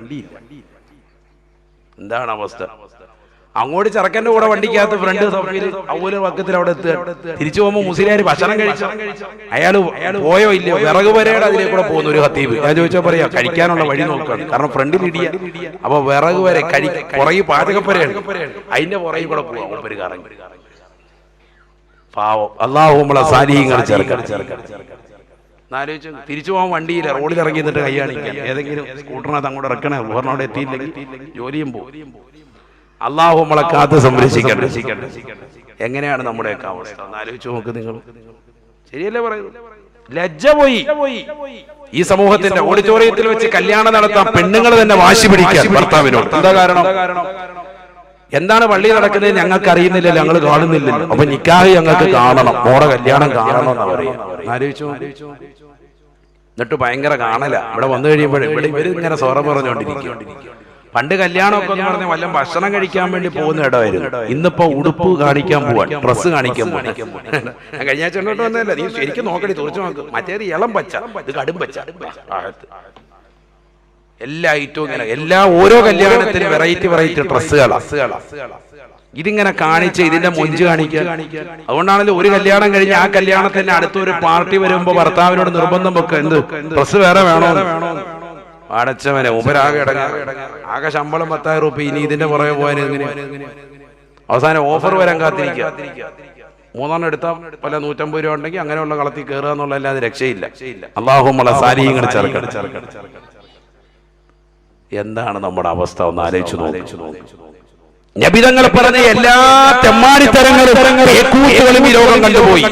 Speaker 1: എന്താണ് അവസ്ഥ? അങ്ങോട്ട് ചെറുക്കന്റെ കൂടെ വണ്ടിക്കകത്ത് ഫ്രണ്ട് അവല് വക്കത്തിൽ അവിടെ എത്തുക. തിരിച്ചു പോകുമ്പോൾ മുസ്ലിയാർ ഭക്ഷണം കഴിച്ചു. അയാൾ പോയോ ഇല്ലയോ? വിറക് വരയുടെ അതിലേക്ക് കൂടെ പോകുന്ന ഒരു ഹത്തീബ്. ഞാൻ ചോദിച്ചാൽ പറയാ കഴിക്കാനുള്ള വഴി നോക്കുകയാണ്. കാരണം ഫ്രണ്ടിൽ ഇടിയ. അപ്പൊ വിറക് വരെ പുറകെ പാചകപ്പരയാണ്. അതിന്റെ പുറകെ കൂടെ പോവാം ഒരു കറങ്ങി. പാവം. അല്ലാഹു നമ്മളെ സാലിഹ്യങ്ങൾ ചേർക്കണം. ആലോചിച്ചു. തിരിച്ചു പോകാൻ വണ്ടിയില്ല. റോഡിൽ ഇറങ്ങി നിന്നിട്ട് കൈ കാണിക്കാൻ. ഏതെങ്കിലും സ്കൂട്ടറിനകത്ത് അങ്ങോട്ട് ഇറക്കണേ. ഊറിനോട് എത്തിയില്ലെങ്കിൽ ജോലിയും പോകും. അല്ലാഹു നമ്മളെ കാത്ത് സംരക്ഷിക്കട്ടെ. എങ്ങനെയാണ് നമ്മുടെയൊക്കെ അവസ്ഥ? ഒന്ന് ആലോചിച്ച് നോക്ക് നിങ്ങൾ. ശരിയല്ലേ പറയുന്നത്? ലജ്ജ പോയി. ഈ സമൂഹത്തിന്റെ ഓഡിറ്റോറിയത്തിൽ വെച്ച് കല്യാണം നടത്താൻ പെണ്ണുങ്ങൾ തന്നെ വാശി പിടിക്കാൻ ഭർത്താവിനോട്. എന്താ കാരണം? എന്താണ് പള്ളി നടക്കുന്നത് ഞങ്ങൾക്ക് അറിയുന്നില്ലല്ലോ, ഞങ്ങൾ കാണുന്നില്ലല്ലോ. അപ്പൊ നിക്കാഹ് ഞങ്ങൾക്ക് കാണണം, മോടെ കല്യാണം കാണണം എന്നാ പറയാ. ആലോചിച്ചു. എന്നിട്ട് ഭയങ്കര കാണല. ഇവിടെ വന്നു കഴിയുമ്പോൾ ഇവിടെ ഇവര് ഇങ്ങനെ സോറ പറഞ്ഞുകൊണ്ടിരിക്കും. പണ്ട് കല്യാണമൊക്കെ എന്ന് പറഞ്ഞാൽ വല്ല ഭക്ഷണം കഴിക്കാൻ വേണ്ടി പോകുന്ന ഇടമായിരുന്നു. ഇന്നിപ്പോ ഉടുപ്പ് കാണിക്കാൻ പോവാൻ, ഡ്രസ്സ് കാണിക്കാൻ പോവാൻ. ഞാൻ കഴിഞ്ഞ ആഴ്ച കൊണ്ടോട്ട് വന്നതല്ല, നീ ശരിക്കും നോക്കടി, തുറച്ചു നോക്ക്. മറ്റേത് ഇളം പച്ച, ഇത് കടും പച്ച. എല്ലാ ഐറ്റവും ഇങ്ങനെ, എല്ലാ ഓരോ കല്യാണത്തിന് വെറൈറ്റി ഡ്രസ്സുകളാ. ഇതിങ്ങനെ കാണിച്ച് ഇതിന്റെ മൊഞ്ച് കാണിക്കുക. അതുകൊണ്ടാണല്ലോ ഒരു കല്യാണം കഴിഞ്ഞ് ആ കല്യാണത്തിന് അടുത്തൊരു പാർട്ടി വരുമ്പോ ഭർത്താവിനോട് നിർബന്ധം വെക്കുക, എന്ത് ഡ്രസ്സ് വേറെ വേണോ? അടച്ചവനെ ഉപരാകെ ആകെ ശമ്പളം 10,000 രൂപ, ഇനി ഇതിന്റെ പുറകെ പോകാൻ എങ്ങനെ? അവസാനം ഓഫർ വരാൻ കാത്തിരിക്കുക. 3 എടുത്താൽ പല 150 രൂപ ഉണ്ടെങ്കിൽ അങ്ങനെയുള്ള കളത്തിൽ കയറുക എന്നുള്ളതല്ലാതെ രക്ഷയില്ല. അല്ലാഹുമ്മ സാലിഹീങ്ങൾ ചേർക്കണം. എന്താണ് നമ്മുടെ അവസ്ഥ ഒന്ന് ആലോചിച്ചു നോക്ക്. നബിതങ്ങൾ പറഞ്ഞ എല്ലാ തെമ്മാടിത്തരങ്ങളും ഈ ലോകം കണ്ടുപോയി.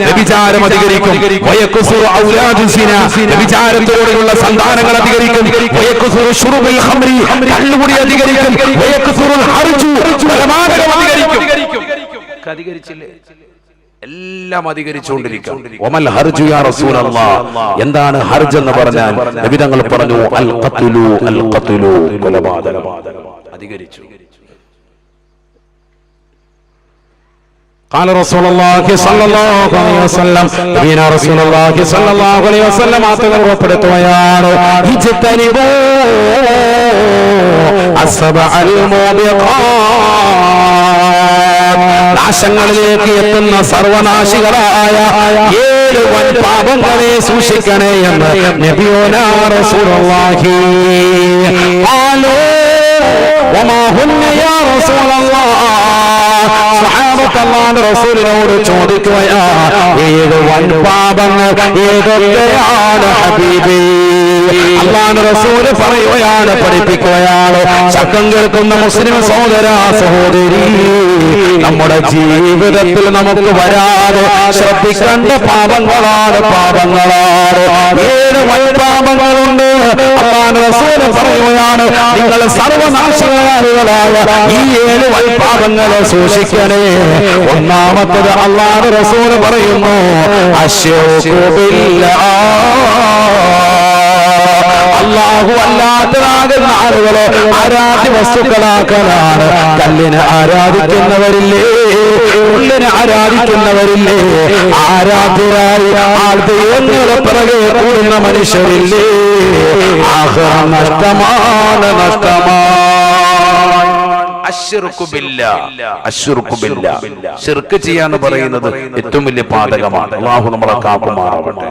Speaker 1: വ്യഭിചാരം അധികരിക്കും, വ്യഭിചാരത്തോടെയുള്ള സന്താനങ്ങൾ അധികരിക്കും, കള്ളുകുടി അധികരിക്കും, അധികരിച്ചില്ലേ? എല്ലാം അധികരിച്ചുകൊണ്ടിരിക്കും. എന്താണ് ഹർജ് എന്ന് പറഞ്ഞാൽ നബിതങ്ങൾ പറഞ്ഞു അൽ ഖത്ലു കൊലപാതകം അധികരിച്ചു. قال رسول الله صلى الله عليه وسلم നബിയനാ റസൂലുള്ളാഹി സ്വല്ലല്ലാഹു അലൈഹി വസല്ലം ആതങ്ങൾ ഉറപ്പെടുത്തുകയാണ്, ഇജ്തനിബൂ അസ്ബഅൽ മൂബിഖാത്, നാശങ്ങളിലേക്ക് എത്തുന്ന സർവനാശികളായ 7 വൻ പാപങ്ങളെ സൂക്ഷിക്കണേ എന്ന് നബിയോനാ റസൂലുള്ളാഹി. ഖാലൂ വമാ ഹുന്ന യാ റസൂലല്ലാഹ്, സ്വഹാബത്ത് അല്ലാഹുവിന്റെ റസൂലിനോട് ചോദിക്കുകയാ, 7 വൻ പാപങ്ങൾ ഏതൊക്കെയാണ് ഹബീബേ? അല്ലാഹുവിന്റെ റസൂൽ പറയുകയാണ്, പഠിപ്പിക്കുകയാണ്. ശബ്ദം കേൾക്കുന്ന മുസ്ലിം സഹോദര സഹോദരി, നമ്മുടെ ജീവിതത്തിൽ നമുക്ക് വരാതെ ശ്രദ്ധിക്കേണ്ട പാപങ്ങളാണ് 7 വൻ പാപങ്ങളുണ്ട്. അല്ലാഹുവിന്റെ റസൂൽ പറയുകയാണ്, നിങ്ങൾ സർവനാശകാരികളായ ഈ 7 വൻ പാപങ്ങളെ സൂക്ഷിക്കണേ. ഒന്നാമത്തത് അല്ലാഹുവിന്റെ റസൂൽ പറയുന്നു, അശ്ശിർകു ബില്ലാഹ്, അല്ലാഹു അല്ലാത്തതാകുന്ന ആളുകളെ ആരാധ്യ വസ്തുക്കളാക്കലാണ്. കല്ലിനെ ആരാധിക്കുന്നവരില്ലേ, ഉള്ളിനെ ആരാധിക്കുന്നവരില്ലേ, ആരാധ്യരായി ദൈവങ്ങളുടെ പിറകെ കൂടുന്ന മനുഷ്യരില്ലേ, ആഖിറം നഷ്ടമാണ്. ശിർക്ക് ചെയ്യാന്ന് പറയുന്നത് ഏറ്റവും വലിയ പാതകമാണ്. അല്ലാഹു നമ്മളെ കാക്കുമാറാവട്ടെ.